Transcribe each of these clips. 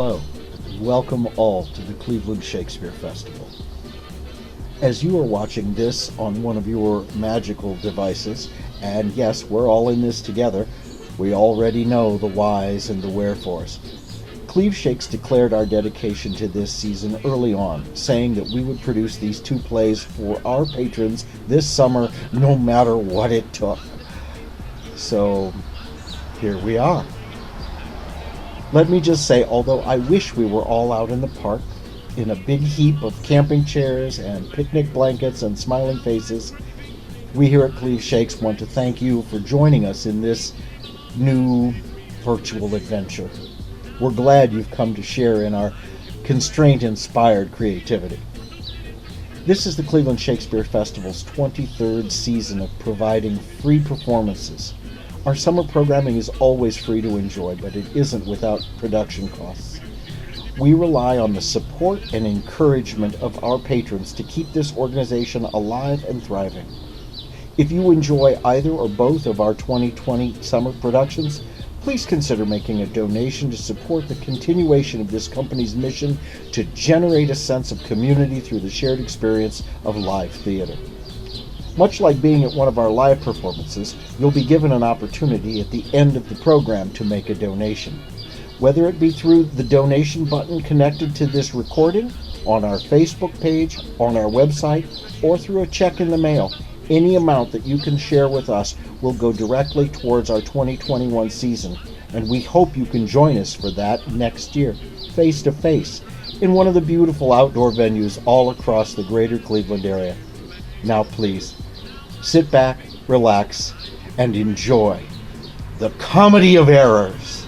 Hello, and welcome all to the Cleveland Shakespeare Festival. As you are watching this on one of your magical devices, and yes, we're all in this together, we already know the whys and the wherefores. Cleve Shakes declared our dedication to this season early on, saying that we would produce these two plays for our patrons this summer no matter what it took. So, here we are. Let me just say, although I wish we were all out in the park, in a big heap of camping chairs and picnic blankets and smiling faces, we here at Cleve Shakes want to thank you for joining us in this new virtual adventure. We're glad you've come to share in our constraint-inspired creativity. This is the Cleveland Shakespeare Festival's 23rd season of providing free performances. Our summer programming is always free to enjoy, but it isn't without production costs. We rely on the support and encouragement of our patrons to keep this organization alive and thriving. If you enjoy either or both of our 2020 summer productions, please consider making a donation to support the continuation of this company's mission to generate a sense of community through the shared experience of live theater. Much like being at one of our live performances, you'll be given an opportunity at the end of the program to make a donation. Whether it be through the donation button connected to this recording, on our Facebook page, on our website, or through a check in the mail, any amount that you can share with us will go directly towards our 2021 season, and we hope you can join us for that next year, face to face, in one of the beautiful outdoor venues all across the greater Cleveland area. Now please, sit back, relax, and enjoy the Comedy of Errors.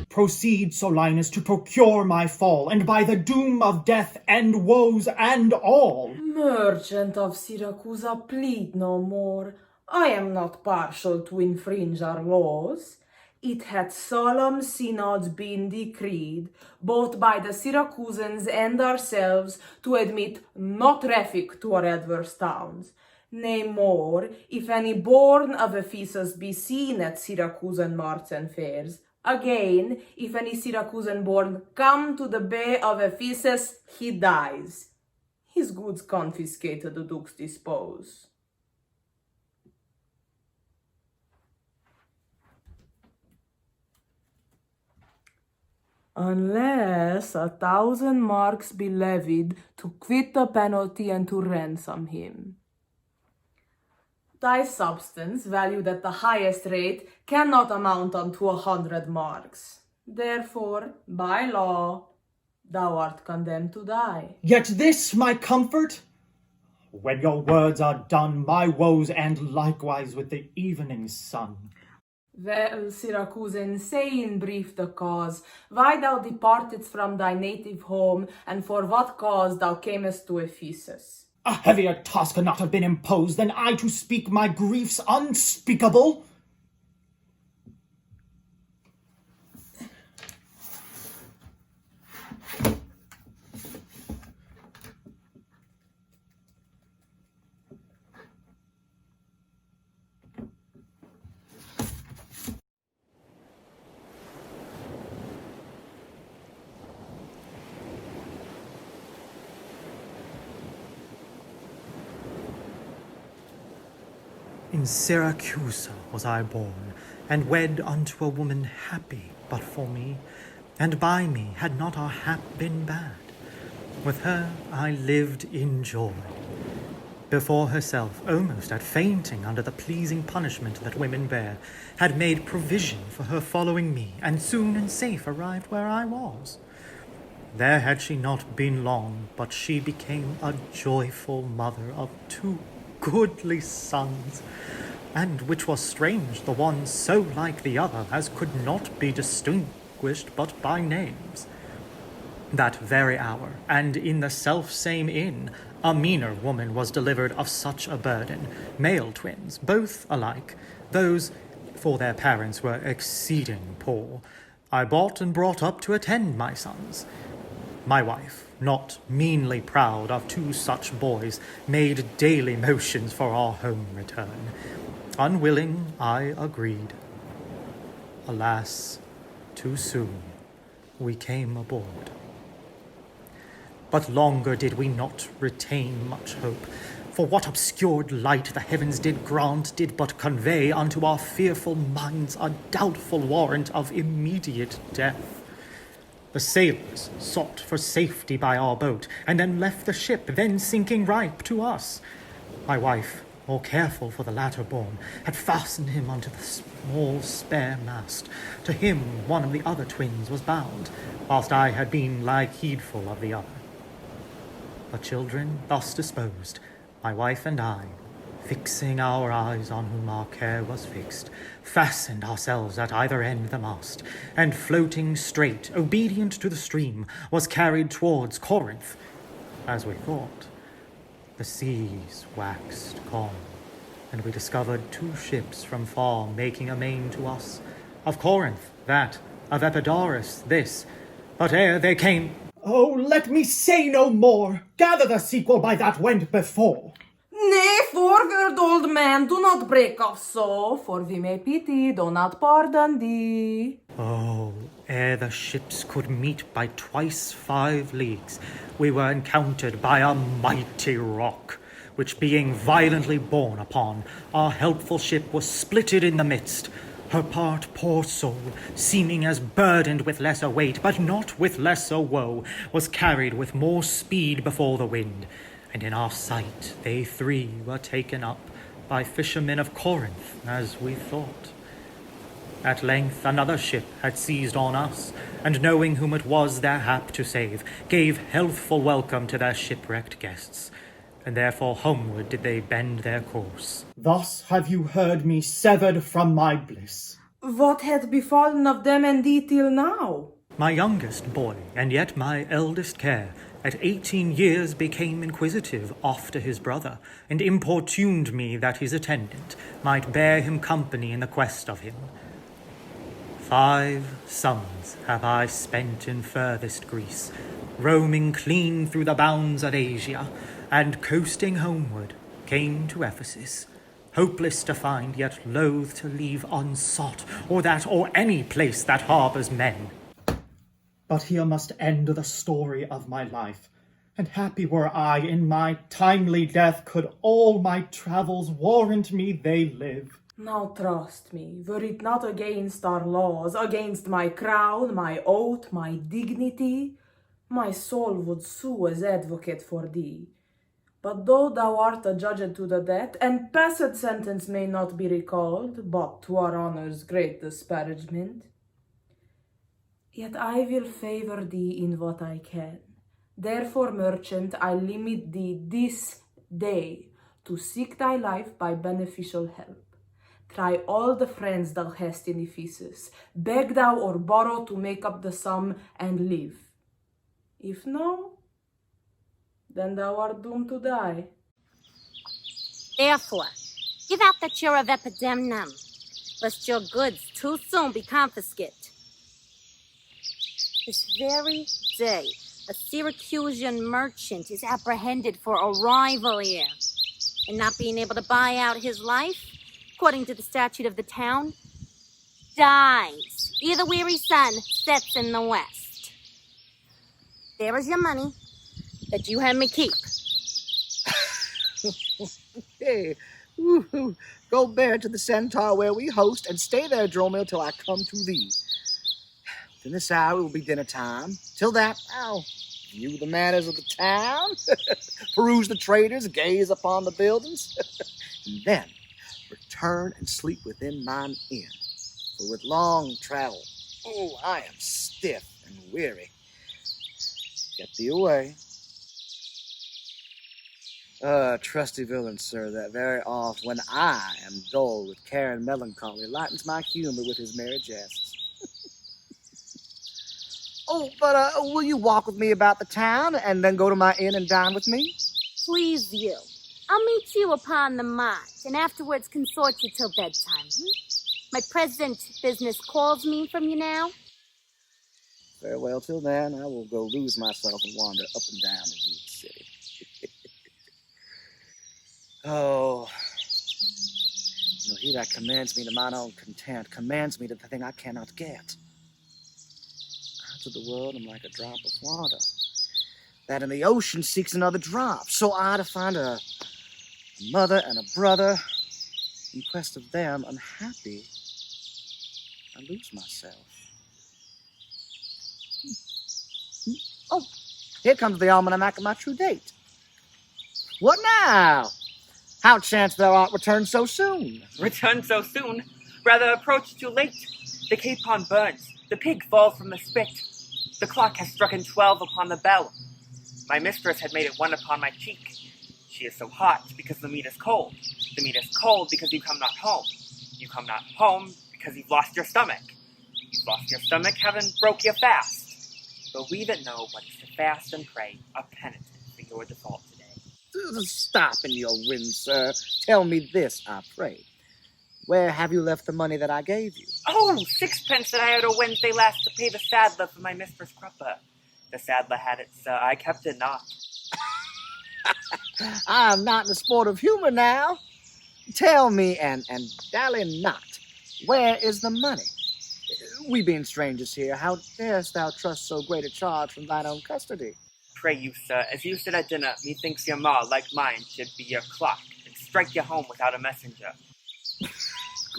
Proceed, Solinus, to procure my fall, and by the doom of death and woes and all. Merchant of Syracusa, plead no more. I am not partial to infringe our laws. It hath solemn synods been decreed, both by the Syracusans and ourselves, to admit no traffic to our adverse towns. Nay more, if any born of Ephesus be seen at Syracusan marts and fairs, again, if any Syracusan born come to the bay of Ephesus, he dies. His goods confiscated, the dukes dispose. Unless 1,000 marks be levied to quit the penalty and to ransom him. Thy substance, valued at the highest rate, cannot amount unto 100 marks. Therefore, by law, thou art condemned to die. Yet this my comfort? When your words are done, my woes end likewise with the evening sun. Well, Syracusan, say in brief the cause, why thou departedst from thy native home, and for what cause thou camest to Ephesus. A heavier task could not have been imposed than I to speak my griefs unspeakable. In Syracusa was I born, and wed unto a woman happy but for me, and by me had not our hap been bad. With her I lived in joy. Before herself, almost at fainting under the pleasing punishment that women bear, had made provision for her following me, and soon and safe arrived where I was. There had she not been long, but she became a joyful mother of 2 goodly sons, and, which was strange, the one so like the other as could not be distinguished but by names. That very hour, and in the self-same inn, a meaner woman was delivered of such a burden, male twins, both alike, those for their parents were exceeding poor, I bought and brought up to attend my sons. My wife, not meanly proud of two such boys, made daily motions for our home return. Unwilling, I agreed. Alas, too soon we came aboard. But longer did we not retain much hope, for what obscured light the heavens did grant did but convey unto our fearful minds a doubtful warrant of immediate death. The sailors sought for safety by our boat, and then left the ship, then sinking ripe to us. My wife, more careful for the latter born, had fastened him unto the small spare mast. To him one of the other twins was bound, whilst I had been like heedful of the other. The children thus disposed, my wife and I, fixing our eyes on whom our care was fixed, fastened ourselves at either end the mast, and floating straight, obedient to the stream, was carried towards Corinth, as we thought. The seas waxed calm, and we discovered two ships from far making amain to us. Of Corinth, that, of Epidaurus, this. But ere they came... Oh, let me say no more. Gather the sequel by that went before. Nay, forward, old man, do not break off so, for we may pity, do not pardon thee. Oh, ere the ships could meet by twice 5 leagues, we were encountered by a mighty rock, which being violently borne upon, our helpful ship was splitted in the midst. Her part, poor soul, seeming as burdened with lesser weight, but not with lesser woe, was carried with more speed before the wind, and in our sight they 3 were taken up by fishermen of Corinth, as we thought. At length another ship had seized on us, and knowing whom it was their hap to save, gave healthful welcome to their shipwrecked guests, and therefore homeward did they bend their course. Thus have you heard me severed from my bliss. What hath befallen of them and thee till now? My youngest boy, and yet my eldest care, at 18 years became inquisitive after his brother, and importuned me that his attendant might bear him company in the quest of him. 5 summers have I spent in furthest Greece, roaming clean through the bounds of Asia, and coasting homeward, came to Ephesus, hopeless to find, yet loath to leave unsought, or that or any place that harbours men. But here must end the story of my life, and happy were I in my timely death could all my travels warrant me they live. Now trust me, were it not against our laws, against my crown, my oath, my dignity, my soul would sue as advocate for thee. But though thou art adjudged to the death, and passed sentence may not be recalled, but to our honour's great disparagement, yet I will favour thee in what I can. Therefore, merchant, I limit thee this day to seek thy life by beneficial help. Try all the friends thou hast in Ephesus, beg thou or borrow to make up the sum, and live. If no, then thou art doomed to die. Therefore, give out the cure of epidemnum, lest your goods too soon be confiscate. This very day, a Syracusan merchant is apprehended for arrival here, and not being able to buy out his life, according to the statute of the town, dies ere the weary sun sets in the west. There is your money that you had me keep. Hey, woo-hoo. Go bear to the centaur where we host, and stay there, Dromio, till I come to thee. Within this hour it will be dinner time. Till that, I'll view the manners of the town, peruse the traders, gaze upon the buildings, and then return and sleep within mine inn. For with long travel, I am stiff and weary. Get thee away. Trusty villain, sir, that very oft, when I am dull with care and melancholy, lightens my humor with his merry jests. But will you walk with me about the town, and then go to my inn and dine with me? Please you. I'll meet you upon the march, and afterwards consort you till bedtime. My present business calls me from you now. Farewell till then. I will go lose myself and wander up and down the huge city. Oh, he that commands me to mine own content commands me to the thing I cannot get. Out of the world I'm like a drop of water that in the ocean seeks another drop. So I, to find a mother and a brother, in quest of them, unhappy, I lose myself. Oh, here comes the almanac of my true date. What now? How chance thou art returned so soon? Return so soon? Rather approach too late. The capon burns, the pig falls from the spit. The clock has struck 12 upon the bell. My mistress had made it 1 upon my cheek. She is so hot because the meat is cold. The meat is cold because you come not home. You come not home because you've lost your stomach. You've lost your stomach having broke your fast. But we that know what is to fast and pray are penitent for your default today. Stop in your wind, sir. Tell me this, I pray. Where have you left the money that I gave you? Oh, 6 that I had a Wednesday last to pay the saddler for my mistress Crupper. The saddler had it, sir. I kept it not. I am not in the sport of humor now. Tell me, and dally not, where is the money? We being strangers here, how darest thou trust so great a charge from thine own custody? Pray you, sir, as you sit at dinner, methinks your ma, like mine, should be your clock, and strike you home without a messenger.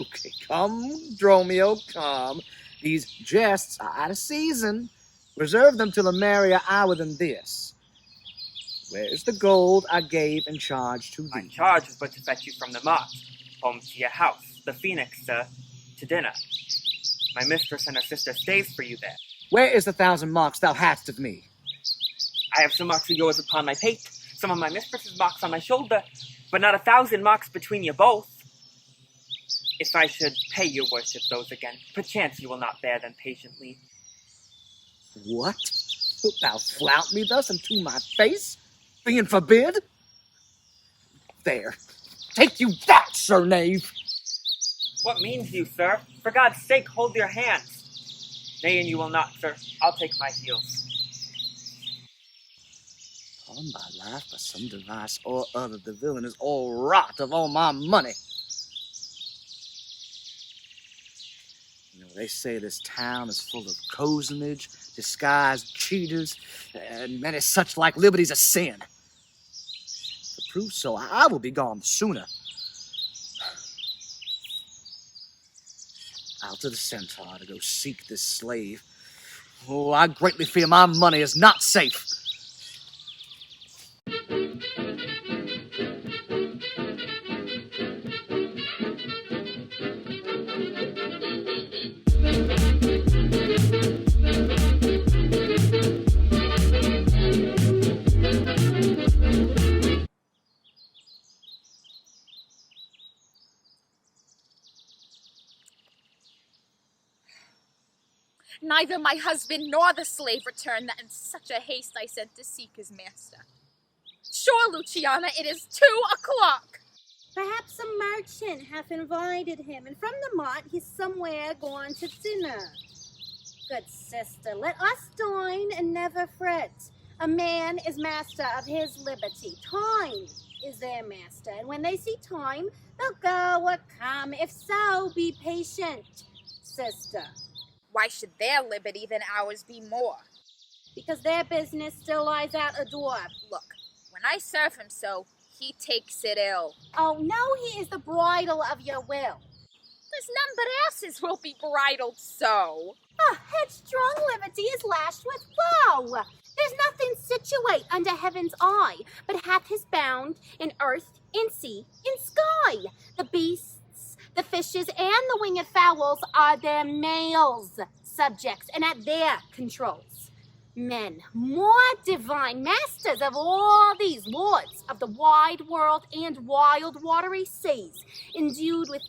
Okay, come, Dromio, come. These jests are out of season. Reserve them till a merrier hour than this. Where is the gold I gave in charge to thee? My charge was but to fetch you from the mart, home to your house, the Phoenix, sir, to dinner. My mistress and her sister stays for you there. Where is the 1,000 marks thou hadst of me? I have some marks of yours upon my pate, some of my mistress's marks on my shoulder, but not 1,000 marks between you both. If I should pay your worship those again, perchance you will not bear them patiently. What? Wilt thou flout me thus into my face, being forbid? There, take you that, sir knave! What means you, sir? For God's sake, hold your hands. Nay, and you will not, sir. I'll take my heels. On my life, by some device or other, the villain is all rot of all my money. They say this town is full of cozenage, disguised cheaters, and many such like liberties of sin. To prove so, I will be gone sooner. Out to the Centaur to go seek this slave. Oh, I greatly fear my money is not safe. Neither my husband nor the slave returned that in such a haste I sent to seek his master. Sure, Luciana, it is 2 o'clock. Perhaps a merchant hath invited him, and from the mart he's somewhere gone to dinner. Good sister, let us dine and never fret. A man is master of his liberty. Time is their master, and when they see time, they'll go or come. If so, be patient, sister. Why should their liberty than ours be more? Because their business still lies out a door. Look, when I serve him so, he takes it ill. Oh, no, he is the bridle of your will. There's none but asses will be bridled so. Headstrong liberty is lashed with woe. There's nothing situate under heaven's eye, but hath his bound in earth, in sea, in sky. The beasts, the fishes, and the winged fowls are their males' subjects, and at their controls. Men, more divine masters of all these lords of the wide world and wild watery seas, endued with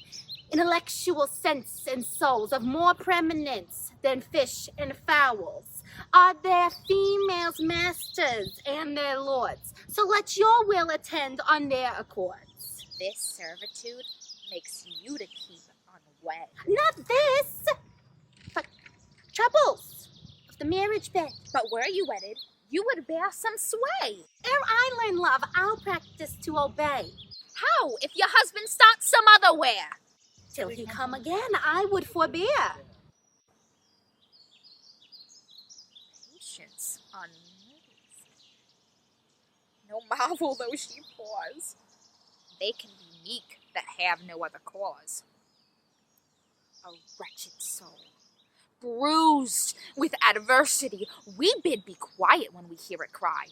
intellectual sense and souls of more preeminence than fish and fowls, are their females masters and their lords. So let your will attend on their accords. This servitude makes you to keep on way. Not this, but troubles of the marriage bed. But were you wedded, you would bear some sway. Ere I learn love, I'll practice to obey. How if your husband starts some other where? Till he come again, I would forbear. Patience unnoticed. No marvel though she pause. They can be meek that have no other cause. A wretched soul, bruised with adversity, we bid be quiet when we hear it cry.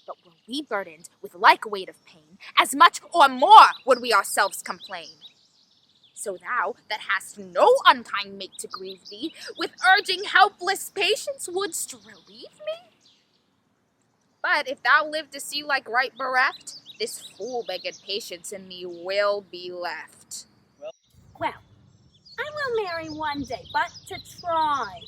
But were we burdened with like weight of pain, as much or more would we ourselves complain. So thou, that hast no unkind mate to grieve thee, with urging helpless patience wouldst relieve me? But if thou live to see like right bereft, this fool-begged patience in me will be left. Well, I will marry one day, but to try.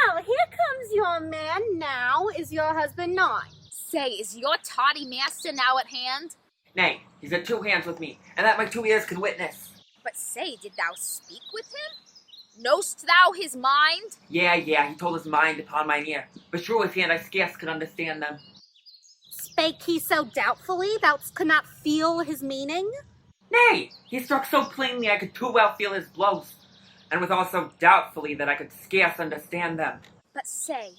Oh, here comes your man now. Is your husband not? Say, is your toddy master now at hand? Nay, he's at two hands with me, and that my 2 ears can witness. But say, did thou speak with him? Know'st thou his mind? Yeah, he told his mind upon mine ear, but sure with hand I scarce could understand them. Spake he so doubtfully thou could not feel his meaning? Nay, he struck so plainly I could too well feel his blows, and withal so doubtfully that I could scarce understand them. But say,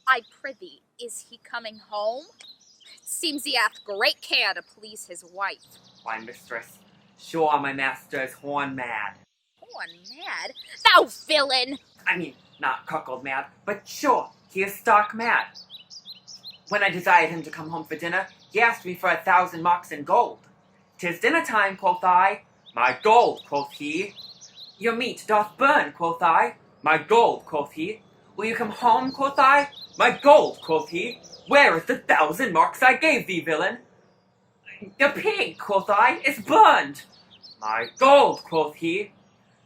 I prithee, is he coming home? It seems he hath great care to please his wife. Why, mistress, sure my master is horn mad. Horn mad? Thou villain! I mean, not cuckold mad, but sure, he is stark mad. When I desired him to come home for dinner, he asked me for 1,000 marks in gold. 'Tis dinner time, quoth I. My gold, quoth he. Your meat doth burn, quoth I. My gold, quoth he. Will you come home, quoth I. My gold, quoth he. Where is the 1,000 marks I gave thee, villain? The pig, quoth I, is burned. My gold, quoth he.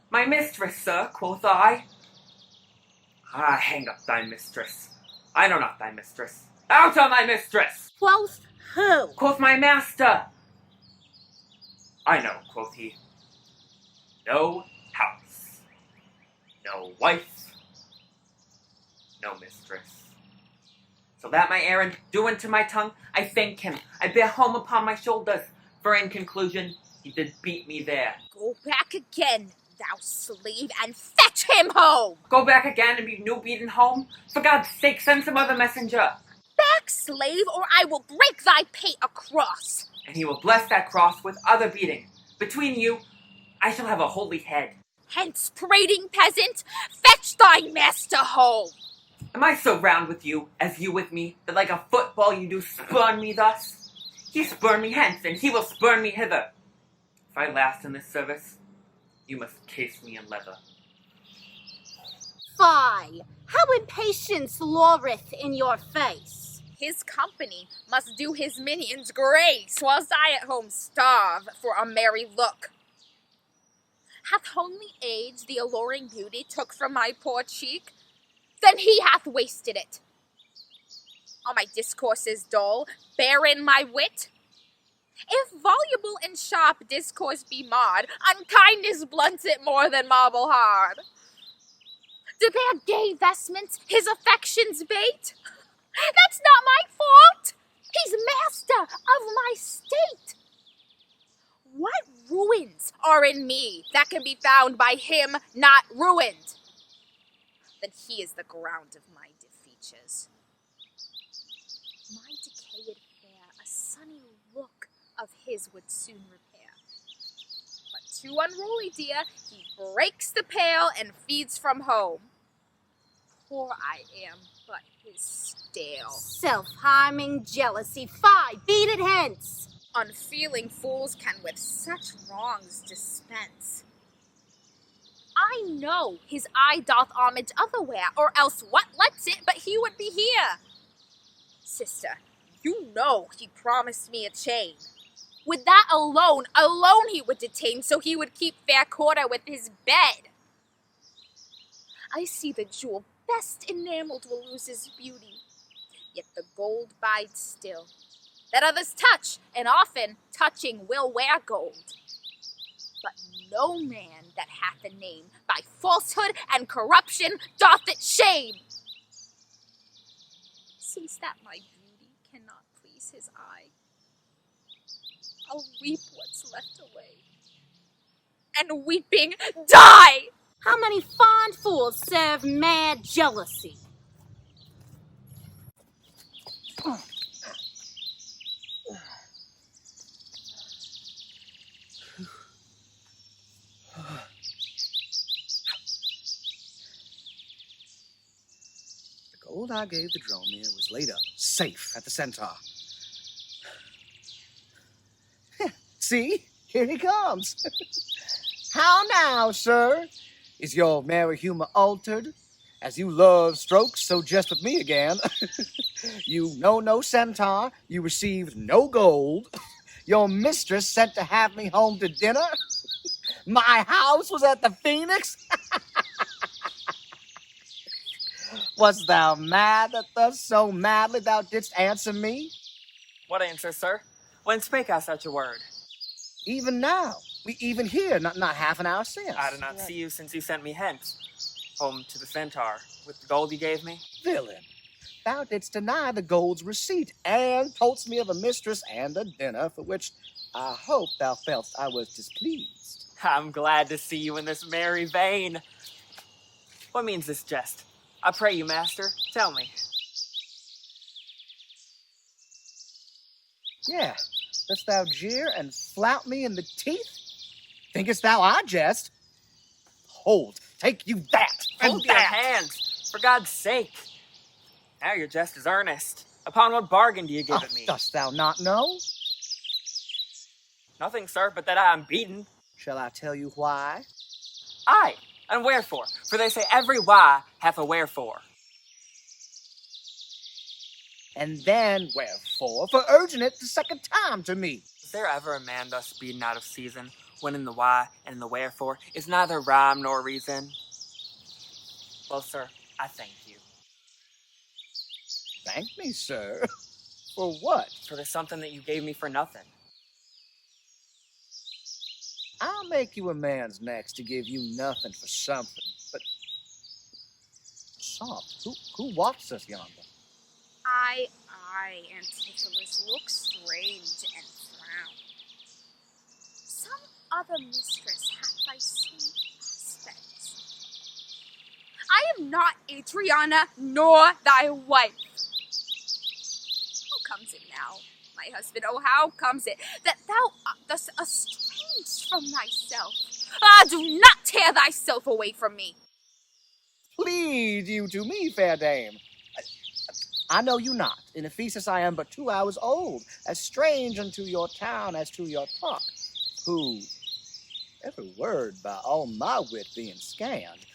My mistress, sir, quoth I. Ah, hang up thy mistress. I know not thy mistress. Out on thy mistress! Quoth who? Quoth my master. I know, quoth he. No house, no wife, no mistress. So that my errand doing to my tongue, I thank him. I bear home upon my shoulders, for in conclusion, he did beat me there. Go back again, thou slave, and fetch him home! Go back again and be new beaten home? For God's sake, send some other messenger. Back, slave, or I will break thy pate across. And he will bless that cross with other beating. Between you, I shall have a holy head. Hence, prating peasant, fetch thy master home. Am I so round with you, as you with me, that like a football you do spurn me thus? He spurn me hence, and he will spurn me hither. If I last in this service, you must case me in leather. Fie! How impatience loureth in your face! His company must do his minions grace, whilst I at home starve for a merry look. Hath homely age the alluring beauty took from my poor cheek? Then he hath wasted it. Are my discourses dull, barren my wit? If voluble and sharp discourse be marred, unkindness blunts it more than marble hard. Do their gay vestments his affections bait? That's not my fault. He's master of my state. What ruins are in me that can be found by him not ruined? Then he is the ground of my defeatures. My decayed fare, a sunny look of his would soon repair. But too unruly, dear, he breaks the pail and feeds from home. Poor I am, but his stale. Self-harming jealousy, fie, beat it hence! Unfeeling fools can with such wrongs dispense. I know his eye doth homage otherwhere, or else what lets it but he would be here? Sister, you know he promised me a chain. With that alone he would detain, so he would keep fair quarter with his bed. I see the jewel best enameled will lose his beauty, yet the gold bides still, that others touch, and often touching will wear gold. but no man that hath a name by falsehood and corruption doth it shame. Since that my beauty cannot please his eye, I'll weep what's left away, and weeping die! How many fond fools serve mad jealousy? The gold I gave the Dromia was laid up, safe at the Centaur. See, here he comes. How now, sir? Is your merry humor altered? As you love strokes, so jest with me again. You know no centaur, you received no gold. Your mistress sent to have me home to dinner. My house was at the Phoenix. Wast thou mad that thus so madly thou didst answer me? What answer, sir? When spake I such a word? Even now, we even here, not half an hour since. I did not see you since you sent me hence, home to the Centaur, with the gold you gave me. Villain, thou didst deny the gold's receipt, and toldst me of a mistress and a dinner, for which I hope thou feltst I was displeased. I'm glad to see you in this merry vein. What means this jest? I pray you, master, tell me. Yeah, dost thou jeer and flout me in the teeth? Thinkest thou I jest? Hold, take you that, and Hold your that! hands, for God's sake. Now your jest is earnest. Upon what bargain do you give it me? Dost thou not know? Nothing, sir, but that I am beaten. Shall I tell you why? Aye, and wherefore? For they say every why hath a wherefore. And then wherefore for urging it the second time to me? Is there ever a man thus beaten out of season, when in the why and in the wherefore is neither rhyme nor reason? Well, sir, I thank you. Thank me, sir. For what? For there's something that you gave me for nothing. I'll make you a man's next to give you nothing for something, but... Soft, who watches us yonder? I, Antipholus, look strange and frown. Some other mistress hath thy sweet aspect. I am not Adriana, nor thy wife. How comes it now, my husband, oh, how comes it that thou art thus estranged from thyself? Ah, do not tear thyself away from me. Please you to me, fair dame. I know you not. In Ephesus I am but 2 hours old, as strange unto your town as to your talk. Who, every word by all my wit being scanned,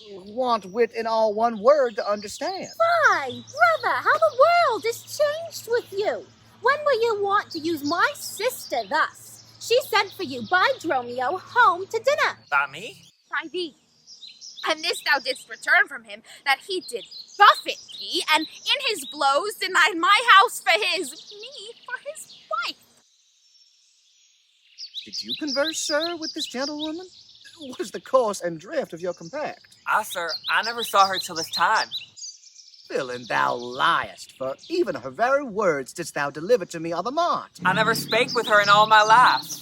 want wit in all one word to understand. Why, brother, how the world is changed with you. When will you want to use my sister thus? She sent for you by Dromio home to dinner. By me? By thee. And this thou didst return from him, that he did buffet thee, and in his blows denied my house for his, me for his wife. Did you converse, sir, with this gentlewoman? What is the course and drift of your compact? Ah, sir, I never saw her till this time. Villain, thou liest, for even her very words didst thou deliver to me other mart. I never spake with her in all my life.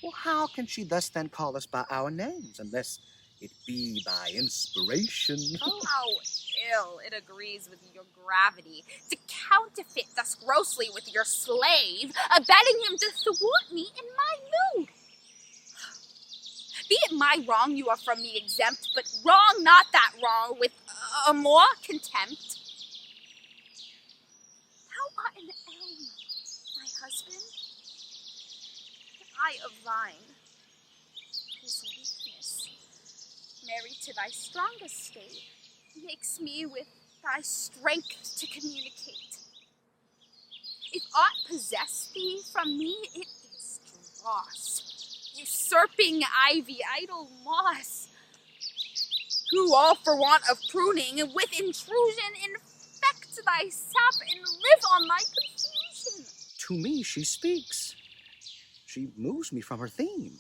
Well, how can she thus then call us by our names, unless it be by inspiration? Oh, how ill it agrees with your gravity to counterfeit thus grossly with your slave, abetting him to thwart me in my mood. Be it my wrong you are from me exempt, but wrong not that wrong with more contempt. Thou art an elm, my husband, but I of thine, whose weakness, married to thy strongest state, makes me with thy strength to communicate. If aught possess thee from me, it is dross, usurping ivy, idle moss, who all for want of pruning, with intrusion infect thy sap and live on thy confusion. To me she speaks. She moves me from her theme.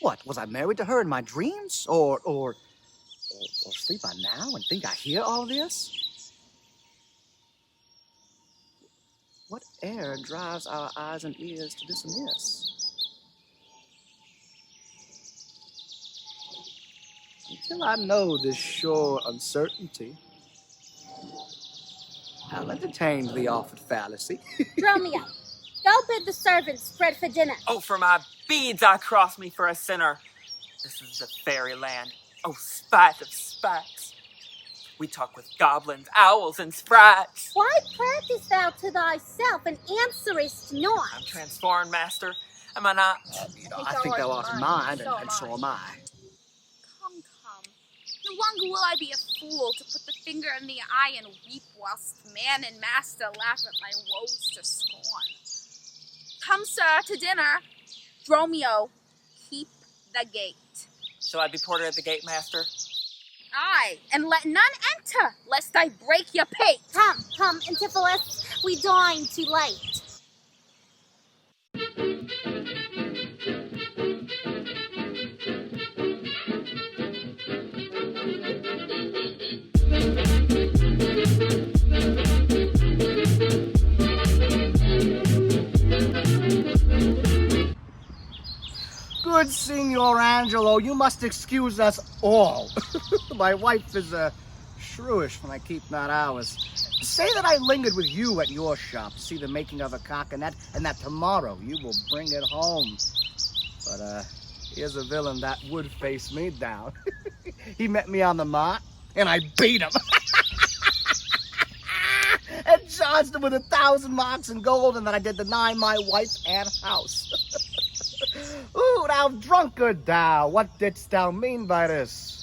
What, was I married to her in my dreams? Or sleep I now and think I hear all this? What air drives our eyes and ears to this amiss? Until I know this sure uncertainty, I'll entertain the offered fallacy. Dromio, go bid the servants spread for dinner. Oh, for my beads I cross me for a sinner. This is the fairyland. Oh, spite of spites. We talk with goblins, owls, and sprites. Why practice thou to thyself and answerest not? I'm transformed, master. Am I not? I think thou art in mind, and so am I. Come. No longer will I be a fool to put the finger in the eye and weep whilst man and master laugh at my woes to scorn. Come, sir, to dinner. Dromio, keep the gate. Shall I be porter at the gate, master? Aye, and let none enter, lest I break your pate. Come, Antipholus, we dine too late. Good Signor Angelo, you must excuse us all. My wife is shrewish when I keep not hours. Say that I lingered with you at your shop to see the making of a cockernut, and that tomorrow you will bring it home. But here's a villain that would face me down. He met me on the mart, and I beat him. And charged him with 1,000 marks in gold, and that I did deny my wife and house. Ooh, thou drunkard thou, what didst thou mean by this?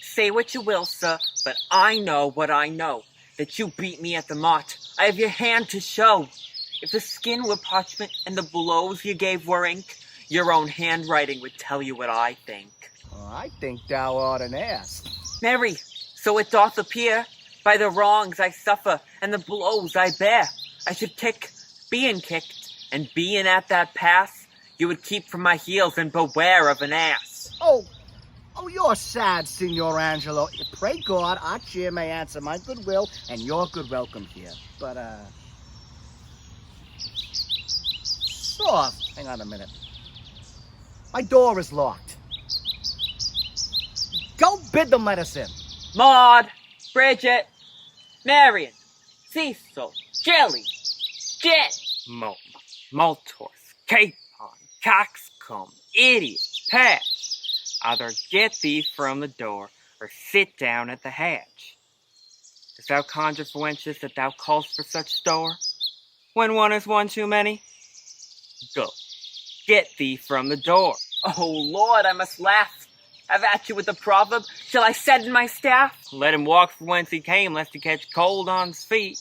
Say what you will, sir, but I know what I know. That you beat me at the mart. I have your hand to show. If the skin were parchment and the blows you gave were ink, your own handwriting would tell you what I think. Oh, I think thou art an ass. Marry, so it doth appear, by the wrongs I suffer and the blows I bear, I should kick, being kicked, and being at that pass, you would keep from my heels and beware of an ass. Oh, you're sad, Signor Angelo. Pray God our cheer may answer my goodwill and your good welcome here. But, soft. Hang on a minute. My door is locked. Go bid them let us in. Maud, Bridget, Marion, Cecil, Jelly, Jet, Mom, Maltors, Capon, Coxcomb, Idiot, Patch. Either get thee from the door, or sit down at the hatch. Dost thou conjure for wenches that thou call'st for such store? When one is one too many? Go, get thee from the door. Oh Lord, I must laugh. Have at you with the proverb. Shall I set in my staff? Let him walk from whence he came, lest he catch cold on his feet.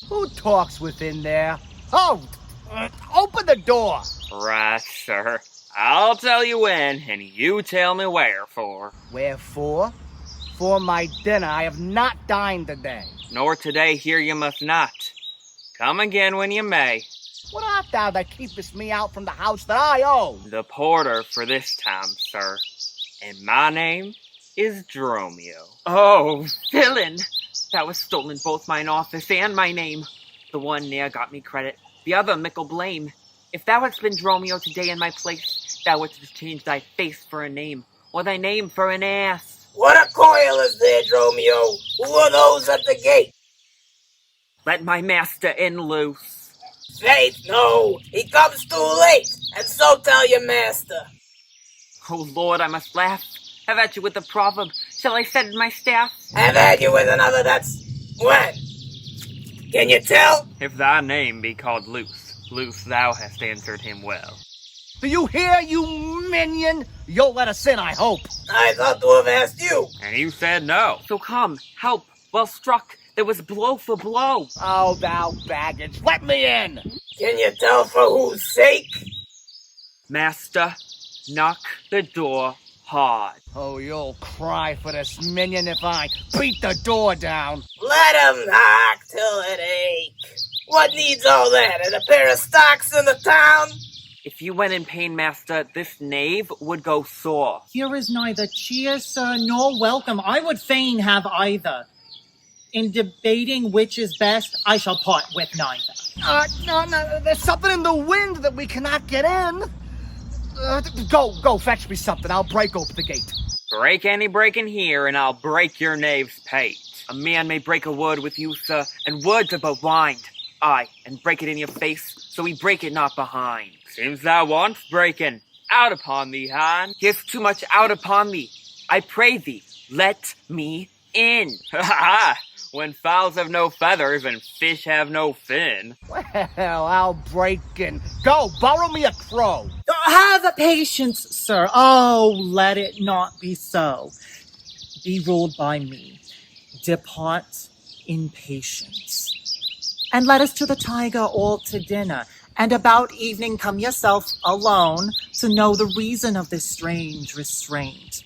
Who talks within there? Oh, open the door. Right, sir. I'll tell you when, and you tell me wherefore. Wherefore? For my dinner. I have not dined today. Nor today here you must not. Come again when you may. What art thou that keepest me out from the house that I own? The porter for this time, sir. And my name is Dromio. Oh, villain! Thou hast stolen both mine office and my name. The one ne'er got me credit, the other mickle blame. If thou hadst been Dromio today in my place, thou wouldst have changed thy face for a name, or thy name for an ass. What a coil is there, Dromio? Who are those at the gate? Let my master in loose. Faith, no. He comes too late, and so tell your master. Oh Lord, I must laugh. Have at you with the proverb. Shall I set in my staff? Have at you with another that's... when? Can you tell? If thy name be called Luce, Luce thou hast answered him well. Do you hear, you minion? You'll let us in, I hope. I thought to have asked you. And you said no. So come, help. Well struck. There was blow for blow. Oh, thou baggage. Let me in. Can you tell for whose sake? Master, knock the door hard. Oh, you'll cry for this minion if I beat the door down. Let him knock till it ache. What needs all that? And a pair of stocks in the town? If you went in pain, master, this knave would go sore. Here is neither cheer, sir, nor welcome. I would fain have either. In debating which is best, I shall part with neither. No, there's something in the wind that we cannot get in. Go, fetch me something. I'll break open the gate. Break any break in here, and I'll break your knave's pate. A man may break a word with you, sir, and words are but wind. Aye, and break it in your face, so we break it not behind. Seems thou wants breaking. Out upon thee, Han. Here's too much out upon thee. I pray thee, let me in. Ha ha! When fowls have no feathers and fish have no fin. Well, I'll break in. Go, borrow me a crow. Have patience, sir. Oh, let it not be so. Be ruled by me. Depart in patience. And let us to the tiger all to dinner. And about evening come yourself alone to know the reason of this strange restraint.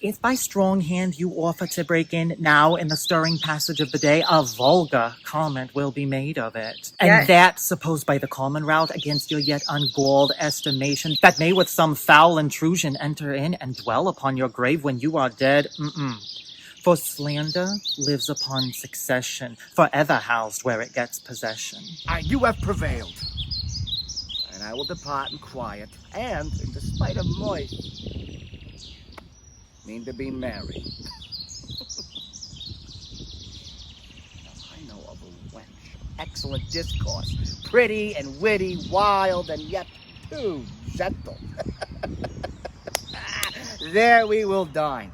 If by strong hand you offer to break in now in the stirring passage of the day, a vulgar comment will be made of it. And that, supposed by the common route against your yet ungalled estimation, that may with some foul intrusion enter in and dwell upon your grave when you are dead. For slander lives upon succession, forever housed where it gets possession. You have prevailed. And I will depart in quiet, and, in despite of moist, mean to be merry. I know of a wench, excellent discourse, pretty and witty, wild and yet too gentle. There we will dine.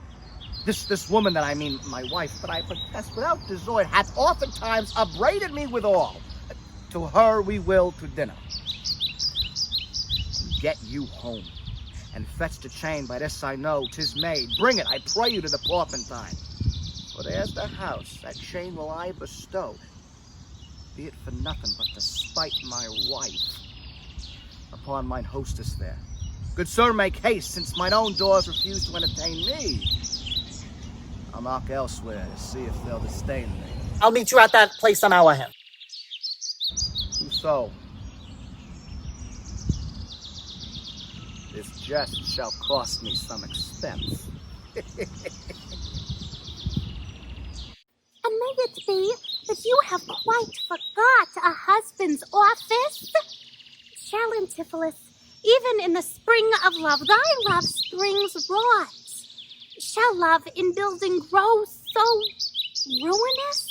This woman that I mean my wife, but I protest without desert, hath oftentimes upbraided me withal. To her we will to dinner. Get you home. And fetch the chain, by this I know 'tis made. Bring it, I pray you, to the Porpentine. For there's the house, that chain will I bestow. Be it for nothing but to spite my wife upon mine hostess there. Good sir, make haste, since mine own doors refuse to entertain me. I'll knock elsewhere to see if they'll disdain me. I'll meet you at that place some hour hence. So, this jest shall cost me some expense. And may it be that you have quite forgot a husband's office? Shall, Antipholus, even in the spring of love, thy love springs rot? Shall love in building grow so ruinous?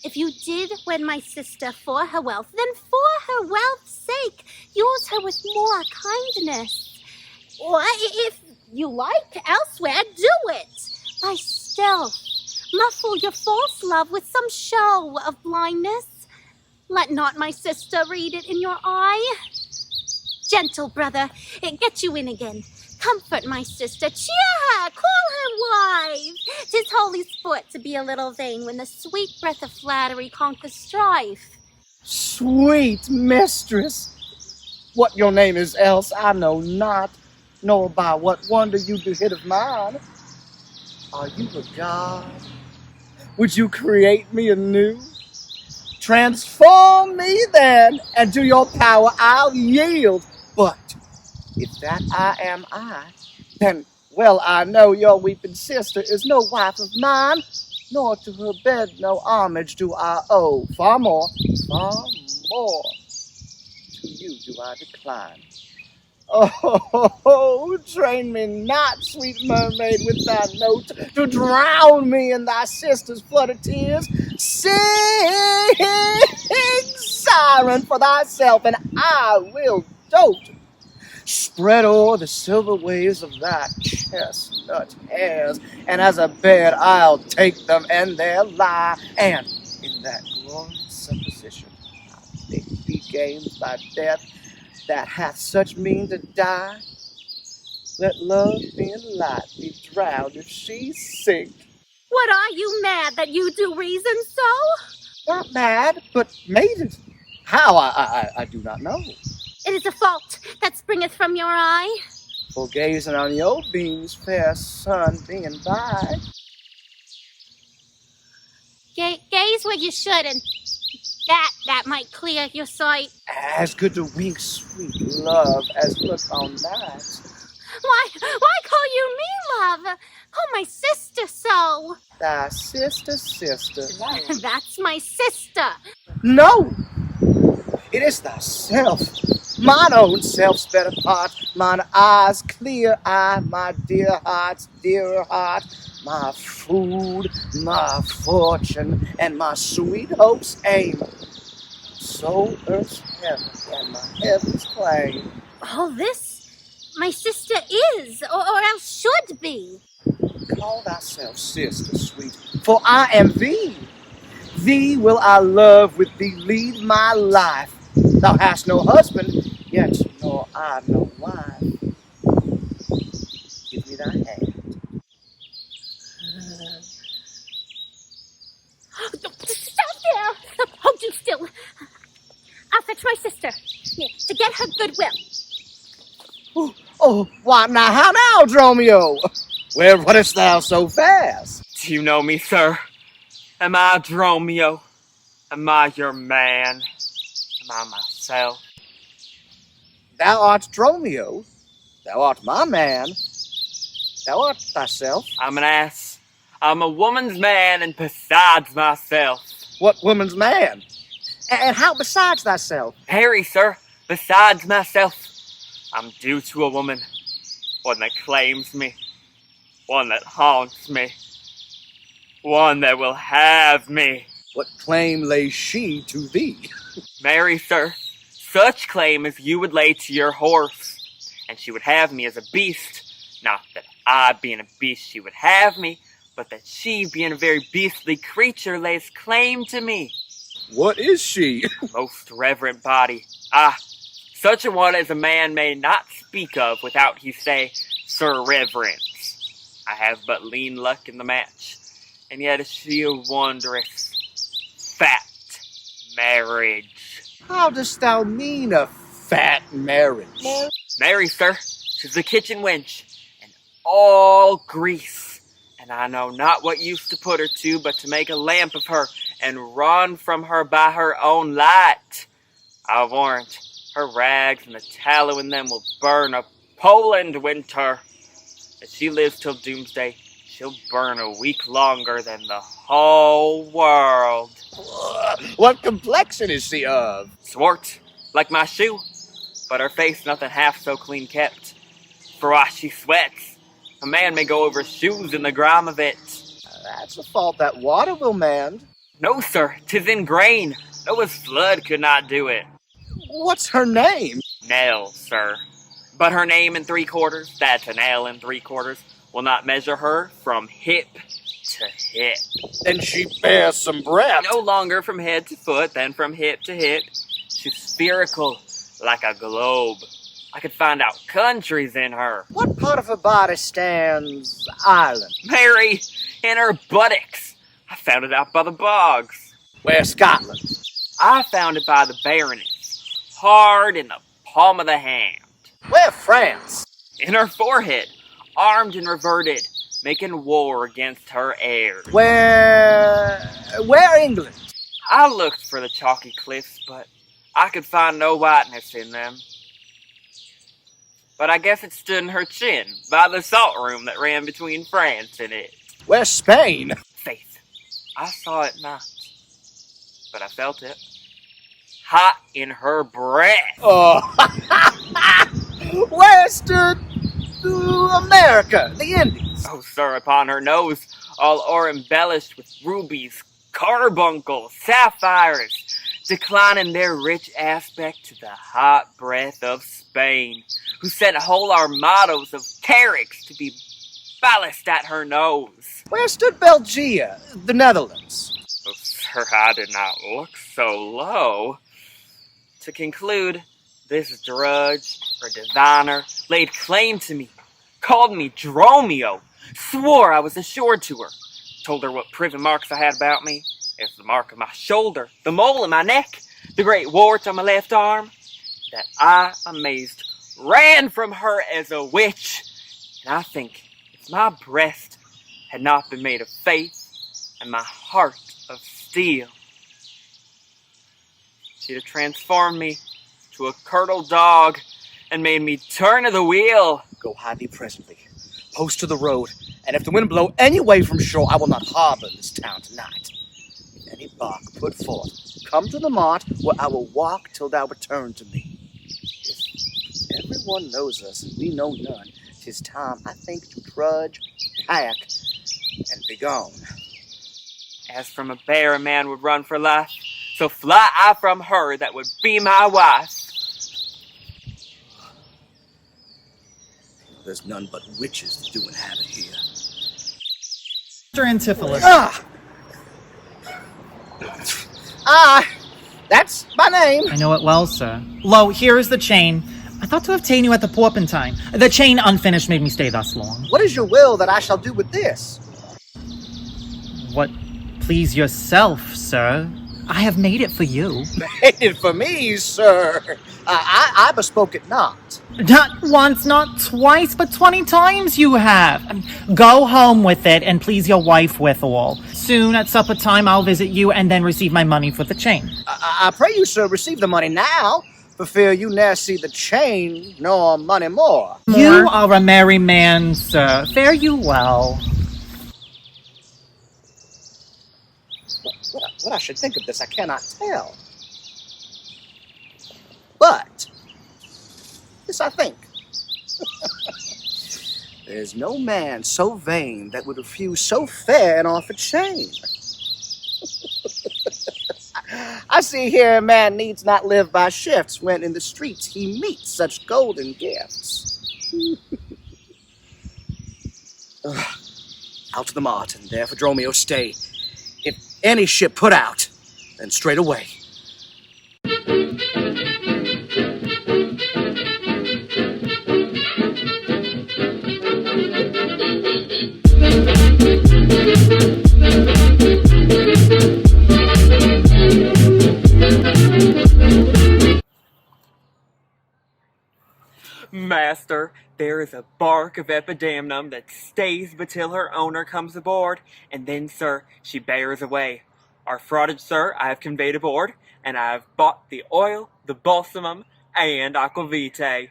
If you did wed my sister for her wealth, then for her wealth's sake, use her with more kindness. Or if you like elsewhere, do it by stealth. Muffle your false love with some show of blindness. Let not my sister read it in your eye. Gentle brother, get you in again. Comfort my sister, cheer her, call her wife. 'Tis holy sport to be a little vain when the sweet breath of flattery conquers strife. Sweet mistress, what your name is else I know not, nor by what wonder you do hit of mine. Are you a god? Would you create me anew? Transform me then, and to your power I'll yield. But if that I am I, then well I know your weeping sister is no wife of mine, nor to her bed no homage do I owe. Far more to you do I decline. Oh, train me not, sweet mermaid, with thy note, to drown me in thy sister's flood of tears. Sing, siren, for thyself, and I will dote. Spread o'er the silver waves of thy chestnut hairs, and as a bed I'll take them and there lie, and in that glorious supposition I'll make thee games by death that hath such mean to die. Let love being light be drowned if she sink. What are you mad that you do reason so? Not mad, but mated. How I do not know. It is a fault that springeth from your eye. For gazing on your beams, fair sun being by. Gaze where you should, and That might clear your sight. As good to wink sweet love as look on night. Why call you me, love? Call my sister so. Thy sister. That's my sister. No! It is thyself. Mine own self's better part. Mine eyes clear eye, my dear heart's dearer heart. My food, my fortune, and my sweet hope's aim. So earth's heaven and my heaven's claim. All this my sister is, or else should be. Call thyself sister, sweet, for I am thee. Thee will I love, with thee lead my life. Thou hast no husband, yet nor I no wife. Give me thy hand. Stop there! Stop, hold you still. I'll fetch my sister, to get her goodwill. Oh, why now, how now, Dromio? Where runnest thou so fast? Do you know me, sir? Am I Dromio? Am I your man? Am I myself? Thou art Dromio. Thou art my man. Thou art thyself. I'm an ass. I'm a woman's man, and besides myself. What woman's man? And how besides thyself? Harry, sir, besides myself. I'm due to a woman. One that claims me. One that haunts me. One that will have me. What claim lays she to thee? Marry, sir, such claim as you would lay to your horse. And she would have me as a beast. Not that I, being a beast, she would have me, but that she, being a very beastly creature, lays claim to me. What is she? Most reverend body. Such a one as a man may not speak of without he say, Sir Reverence. I have but lean luck in the match, and yet is she a wondrous, fat marriage. How dost thou mean a fat marriage? Marry, sir, she's the kitchen wench, and all grease, and I know not what use to put her to, but to make a lamp of her, and run from her by her own light. I warrant, her rags and the tallow in them will burn a Poland winter. If she lives till doomsday, she'll burn a week longer than the whole world. What complexion is she of? Swart, like my shoe, but her face nothing half so clean kept. For why she sweats, a man may go over shoes in the grime of it. That's a fault that water will mend. No, sir, 'tis in grain. Noah's flood could not do it. What's her name? Nell, sir. But her name in 3/4, that's an L in 3/4, will not measure her from hip to hip. Then she bears some breath. No longer from head to foot, then from hip to hip. She's spherical, like a globe. I could find out countries in her. What part of her body stands island? Mary, in her buttocks. I found it out by the bogs. Where, Scotland? I found it by the Baroness, hard in the palm of the hand. Where, France? In her forehead, armed and reverted, making war against her heirs. Where, England? I looked for the chalky cliffs, but I could find no whiteness in them. But I guess it stood in her chin, by the salt room that ran between France and it. Where, Spain? Faith, I saw it not, but I felt it. Hot in her breath. Oh, where stood America, the Indies? Oh, sir, upon her nose, all o'er-embellished with rubies, carbuncles, sapphires, declining their rich aspect to the hot breath of Spain, who sent whole armados of carracks to be ballast at her nose. Where stood Belgia, the Netherlands? Oh, sir, I did not look so low. To conclude, this drudge or diviner laid claim to me, called me Dromio, swore I was assured to her, told her what prison marks I had about me, as the mark of my shoulder, the mole in my neck, the great wart on my left arm, that I, amazed, ran from her as a witch, and I think if my breast had not been made of faith, and my heart of steel, She'd have transformed me to a curdled dog and made me turn of the wheel. Go hide thee presently. Post to the road, and if the wind blow any way from shore, I will not harbor in this town tonight. If any bark put forth, come to the mart, where I will walk till thou return to me. If everyone knows us and we know none, 'tis time, I think, to trudge, kayak, and be gone. As from a bear a man would run for life, so fly I from her that would be my wife. There's none but witches that do inhabit here. Mr. Antipholus. That's my name. I know it well, sir. Lo, here is the chain. I thought to obtain you at the Porpentine. The chain unfinished made me stay thus long. What is your will that I shall do with this? What please yourself, sir? I have made it for you. Made it for me, sir. I bespoke it not. Not once, not twice, but 20 times you have. Go home with it and please your wife withal. Soon at supper time I'll visit you and then receive my money for the chain. I pray you, sir, receive the money now, for fear you ne'er see the chain nor money more. You are a merry man, sir. Fare you well. What I should think of this, I cannot tell. But this I think. There's no man so vain that would refuse so fair an offered chain. I see here a man needs not live by shifts when in the streets he meets such golden gifts. Out to the mart, and there for Dromio stay. If any ship put out, then straight away. Master, there is a bark of Epidamnum that stays but till her owner comes aboard, and then, sir, she bears away. Our fraughtage, sir, I have conveyed aboard, and I have bought the oil, the balsamum, and aquavitae.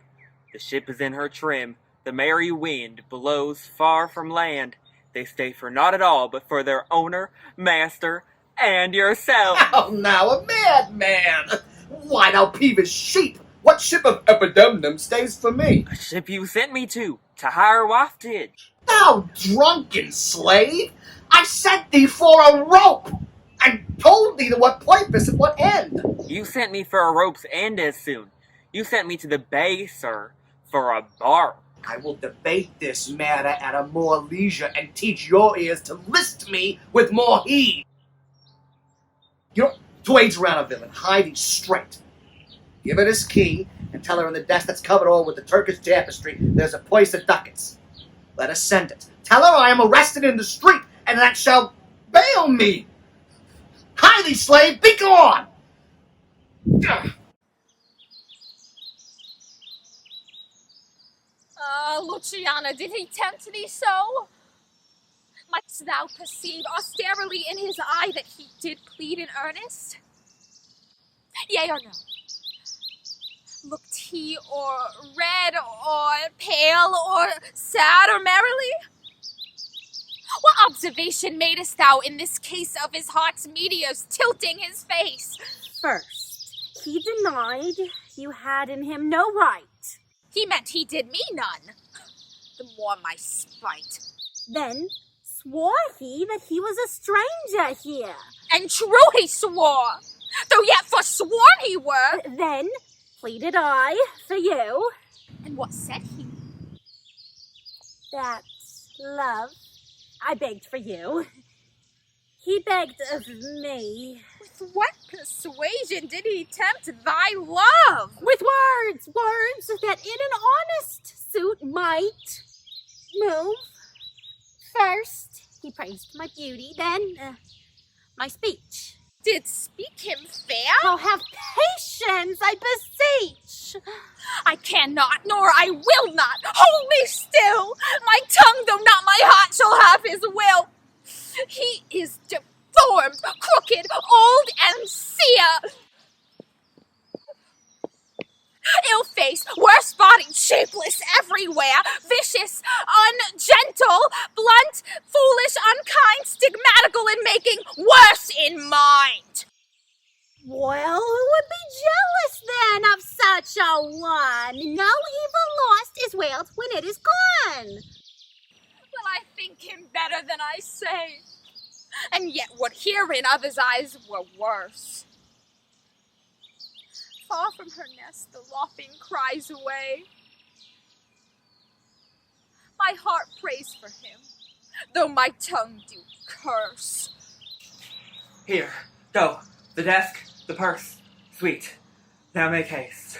The ship is in her trim, the merry wind blows far from land. They stay for naught at all but for their owner, master, and yourself. Oh, now a madman! Why, now, peevish sheep! What ship of Epidemnum stays for me? A ship you sent me to hire waftage. Thou drunken slave! I sent thee for a rope! I told thee to what purpose and what end! You sent me for a rope's end as soon. You sent me to the bay, sir, for a bark. I will debate this matter at a more leisure and teach your ears to list me with more heed. You know, to age around a villain, hide thee straight. Give her this key and tell her in the desk that's covered all with the Turkish tapestry there's a place of ducats. Let her send it. Tell her I am arrested in the street and that shall bail me. Hide thee, slave, be gone! Luciana, did he tempt thee so? Mightst thou perceive austerely in his eye that he did plead in earnest? Yea or no? Looked he or red or pale or sad or merrily? What observation madest thou in this case of his heart's meteors tilting his face? First, he denied you had in him no right. He meant he did me none. The more my spite. Then swore he that he was a stranger here. And true he swore, though yet forsworn he were. Then pleaded I for you. And what said he? That, love, I begged for you. He begged of me. With what persuasion did he tempt thy love? With words that in an honest suit might move. First, he praised my beauty, then my speech. Did speak him fair? Oh, have patience, I beseech. I cannot, nor I will not. Hold me still. My tongue, though not my heart, shall have his will. He is deformed, crooked, old, and sere. Ill-faced, worse-bodied, shapeless everywhere, vicious, ungentle, blunt, foolish, unkind, stigmatical in making, worse in mind. Well, who would be jealous then of such a one? No evil lost is wealth when it is gone. Well, I think him better than I say, and yet would hear in others' eyes were worse. Far from her nest the lopping cries away. My heart prays for him, though my tongue do curse. Here, go. The desk, the purse. Sweet. Now make haste.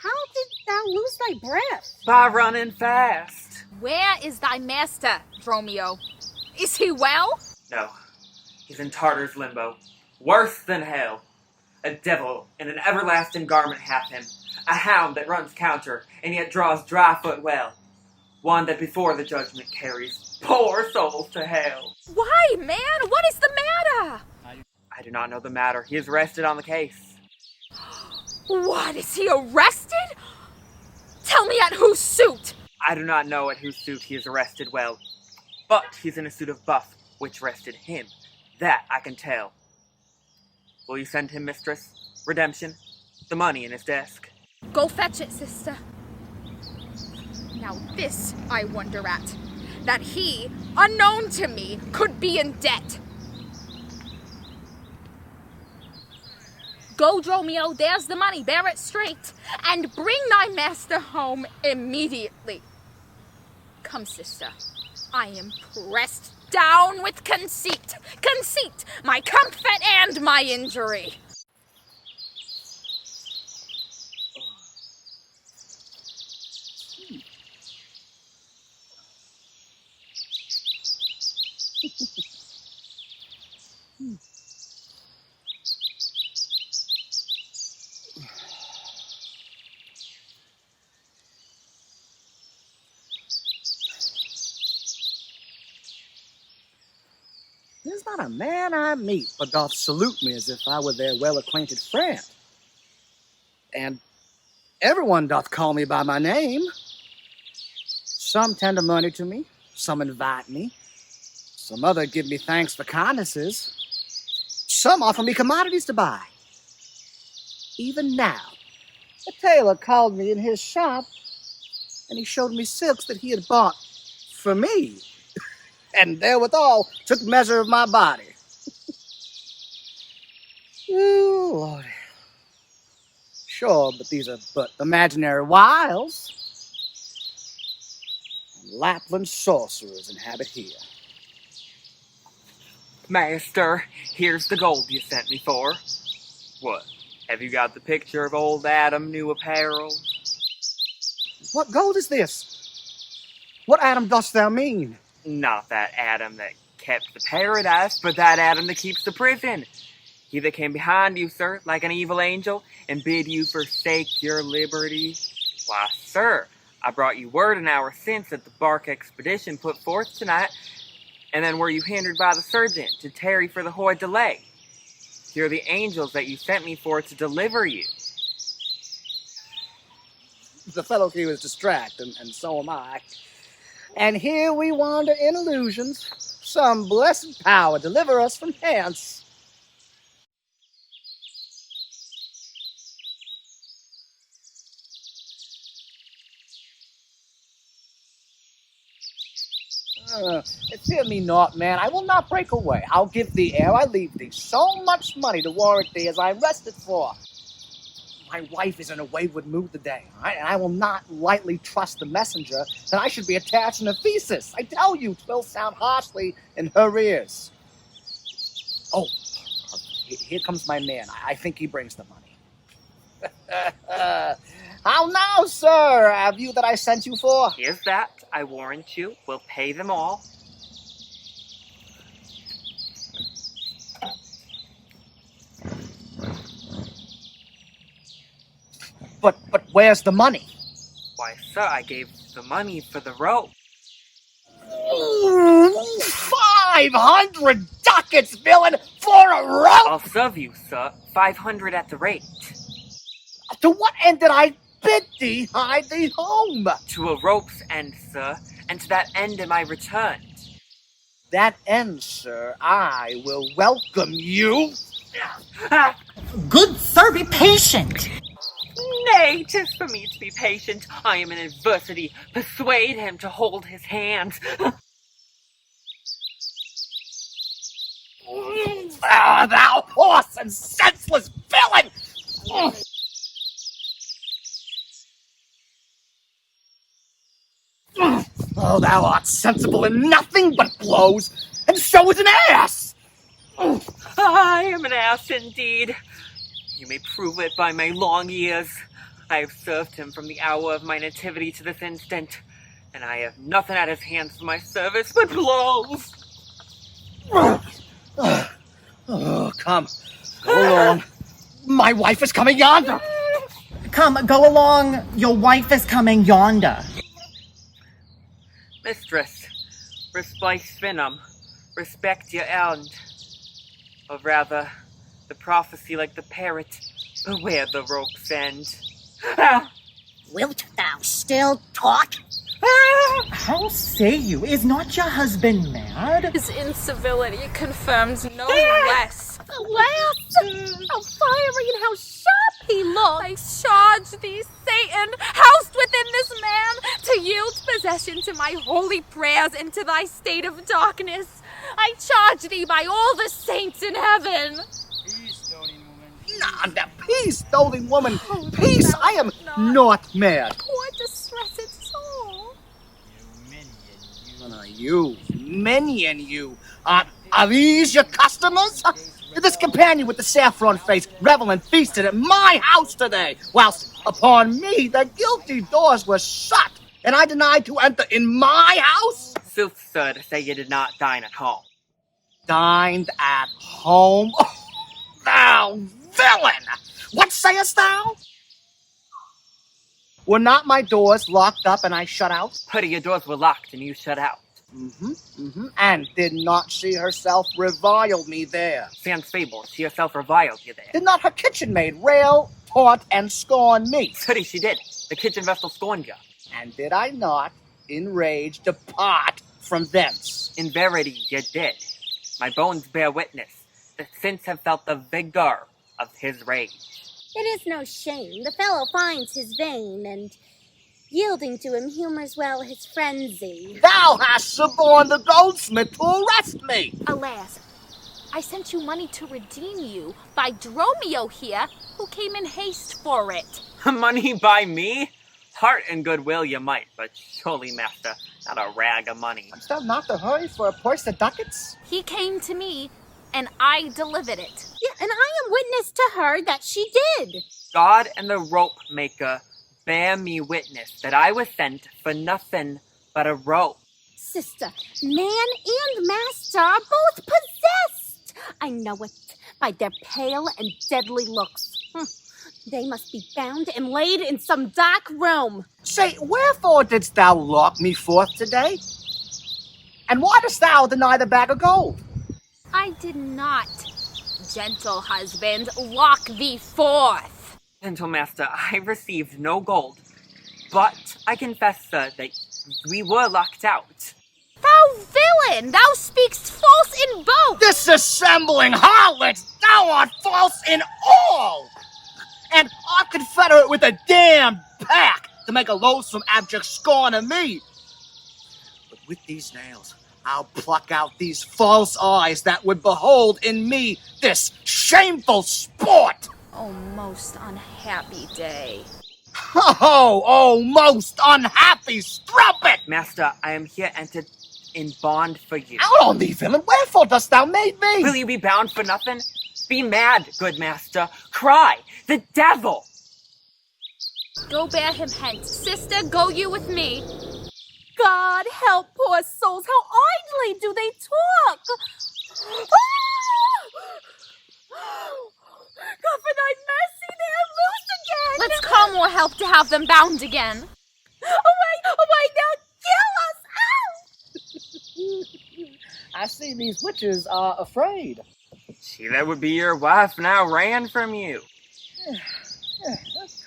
How did thou lose thy breath? By running fast. Where is thy master, Dromio? Is he well? No, he's in Tartar's limbo. Worse than hell. A devil in an everlasting garment hath him. A hound that runs counter, and yet draws dry foot well. One that before the judgment carries poor souls to hell. Why, man? What is the matter? I do not know the matter. He is arrested on the case. What, is he arrested? Tell me at whose suit? I do not know at whose suit he is arrested well, but he's in a suit of buff, which arrested him. That I can tell. Will you send him, mistress? Redemption? The money in his desk. Go fetch it, sister. Now this I wonder at, that he, unknown to me, could be in debt. Go, Dromio, there's the money, bear it straight, and bring thy master home immediately. Come, sister, I am pressed down with conceit, my comfort and my injury. There's not a man I meet but doth salute me as if I were their well-acquainted friend. And everyone doth call me by my name. Some tender money to me, some invite me, some other give me thanks for kindnesses, some offer me commodities to buy. Even now, a tailor called me in his shop, and he showed me silks that he had bought for me, and therewithal took measure of my body. Ooh, Lord. Sure, but these are but imaginary wiles. Lapland sorcerers inhabit here. Master, here's the gold you sent me for. What? Have you got the picture of old Adam New Apparel? What gold is this? What Adam dost thou mean? Not that Adam that kept the paradise, but that Adam that keeps the prison. He that came behind you, sir, like an evil angel, and bid you forsake your liberty. Why, sir, I brought you word an hour since that the bark expedition put forth tonight, and then were you hindered by the surgeon to tarry for the hoid delay. Here are the angels that you sent me for to deliver you. The fellow here is distracted, and so am I. And here we wander in illusions. Some blessed power deliver us from hence. Fear me not, man. I will not break away. I'll give thee ere I leave thee so much money to warrant thee as I rested for. My wife is in a wayward mood today, all right? And I will not lightly trust the messenger that I should be attached in a thesis. I tell you, 'twill sound harshly in her ears. Oh, here comes my man. I think he brings the money. How now, sir? Have you that I sent you for? Here's that, I warrant you, will pay them all. But where's the money? Why, sir, I gave the money for the rope. 500 ducats, villain, for a rope! I'll serve you, sir, 500 at the rate. To what end did I bid thee hide thee home? To a rope's end, sir, and to that end am I returned. That end, sir, I will welcome you. Ah, Good sir, be patient. nay, 'tis for me to be patient. I am in adversity. Persuade him to hold his hand. Ah, thou horse and senseless villain! Oh, thou art sensible in nothing but blows, and so is an ass! I am an ass indeed. You may prove it by my long years. I have served him from the hour of my nativity to this instant, and I have nothing at his hands for my service but blows. Oh, come, go along. My wife is coming yonder. Come, go along. Your wife is coming yonder. Mistress, respite finum, respect your end. Or rather, the prophecy like the parrot, beware the rope's end. Ah! Wilt thou still talk? How say you? Is not your husband mad? His incivility confirms no less. Alas! How fiery and how sharp he looks! I charge thee, Satan, housed within this man, to yield possession to my holy prayers and to thy state of darkness. I charge thee by all the saints in heaven. Nah, peace, stolen woman. Peace, I am not mad. Poor distressed soul. Minion, you. Are these your customers? This companion with the saffron face reveled and feasted at my house today, whilst upon me the guilty doors were shut, and I denied to enter in my house? Sooth, sir, to say you did not dine at home. Dined at home? Oh, thou villain! What sayest thou? Were not my doors locked up and I shut out? Putty, your doors were locked and you shut out. And did not she herself revile me there? Sans fable, she herself reviled you there. Did not her kitchen maid rail, taunt, and scorn me? Putty, she did. The kitchen vessel scorned you. And did I not, in rage, depart from thence? In verity, you did. My bones bear witness. The saints have felt the vigor of his rage. It is no shame. The fellow finds his vein, and yielding to him humors well his frenzy. Thou hast suborned the goldsmith to arrest me! Alas, I sent you money to redeem you by Dromio here, who came in haste for it. Money by me? Heart and goodwill you might, but surely, master, not a rag of money. Hast thou not the hurry for a purse of ducats? He came to me, and I delivered it. Yeah, and I am witness to her that she did. God and the rope maker bear me witness that I was sent for nothing but a rope. Sister, man and master are both possessed. I know it by their pale and deadly looks. They must be bound and laid in some dark room. Say, wherefore didst thou lock me forth today? And why dost thou deny the bag of gold? I did not, gentle husband, lock thee forth. Gentle master, I received no gold, but I confess, sir, that we were locked out. Thou villain, thou speakst false in both. Disassembling harlot, thou art false in all! And art confederate with a damned pack to make a loathsome abject scorn of me. But with these nails, I'll pluck out these false eyes that would behold in me this shameful sport. Oh, most unhappy day. Oh, most unhappy strumpet! Master, I am here entered in bond for you. Out on thee, villain, wherefore dost thou made me? Will you be bound for nothing? Be mad, good master. Cry, the devil! Go bear him hence. Sister, go you with me. God help poor souls, how idly do they talk! God, for thy mercy, they are loose again! Let's call more help to have them bound again. Away, now kill us! I see these witches are afraid. She that would be your wife now ran from you.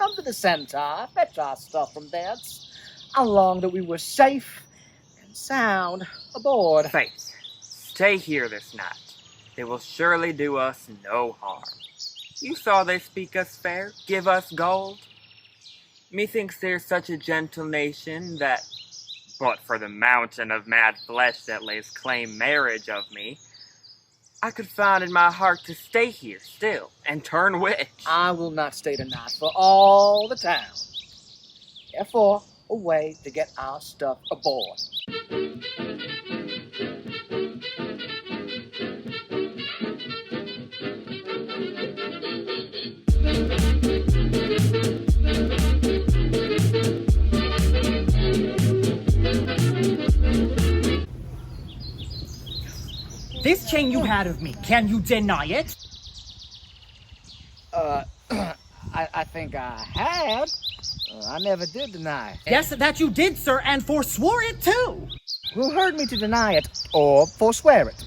come to the Centaur, fetch our stuff from thence, along that we were safe and sound aboard. Faith, stay here this night. They will surely do us no harm. You saw they speak us fair, give us gold. Methinks they're such a gentle nation that, but for the mountain of mad flesh that lays claim marriage of me, I could find in my heart to stay here still and turn witch. I will not stay tonight for all the town. Therefore, away to get our stuff aboard. This chain you had of me, can you deny it? I think I had. I never did deny it. Yes, that you did, sir, and forswore it too. Who heard me to deny it, or forswear it?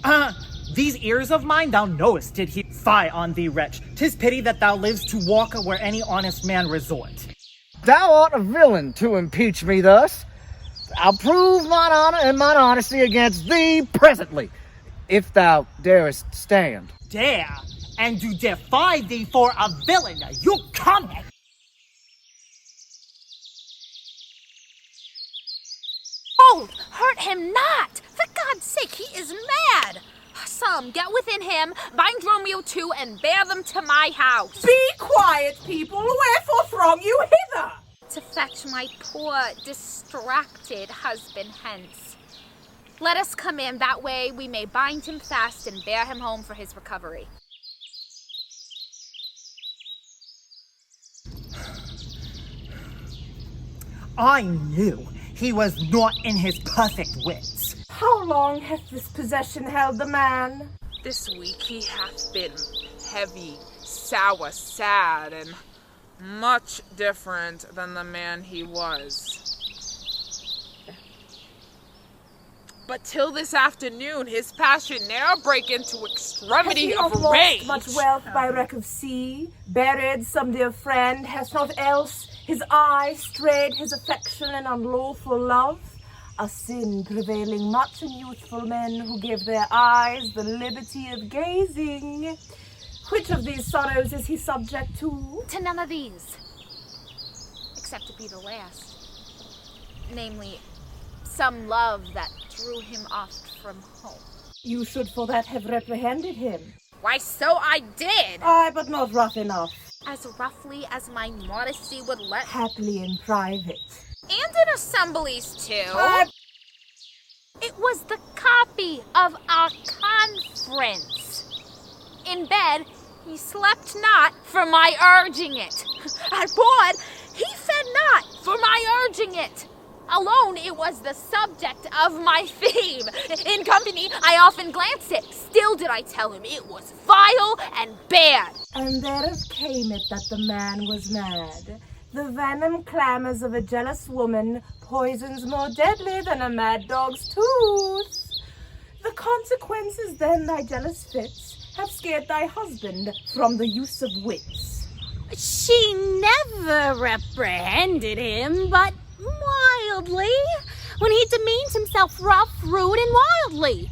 These ears of mine thou knowest did he. Fie on thee, wretch. 'Tis pity that thou livest to walk where any honest man resort. Thou art a villain to impeach me thus. I'll prove mine honor and mine honesty against thee presently, if thou darest stand. Dare, and do defy thee for a villain. You come. Hold! Hurt him not! For God's sake, he is mad! Some, get within him, bind Romeo too, and bear them to my house. Be quiet, people! Wherefore throng you hither? To fetch my poor, distracted husband hence. Let us come in, that way we may bind him fast and bear him home for his recovery. I knew he was not in his perfect wits. How long hath this possession held the man? This week he hath been heavy, sour, sad, and much different than the man he was. But till this afternoon, his passion ne'er break into extremity Has of he not rage. lost much wealth by wreck of sea? Buried some dear friend? Has not else his eye strayed his affection in unlawful love? A sin prevailing much in youthful men who give their eyes the liberty of gazing. Which of these sorrows is he subject to? To none of these, except to be the last. Namely, some love that drew him oft from home. You should for that have reprehended him. Why, so I did! Aye, but not rough enough. As roughly as my modesty would let. Happily in private. And in assemblies, too. It was the copy of our conference. In bed, he slept not for my urging it. At board, he fed not for my urging it. Alone, it was the subject of my theme. In company, I often glanced it. Still did I tell him it was vile and bad. And thereof came it that the man was mad. The venom clamors of a jealous woman poisons more deadly than a mad dog's tooth. The consequences then thy jealous fits have scared thy husband from the use of wits. She never reprehended him, but mildly, when he demeaned himself rough, rude, and wildly.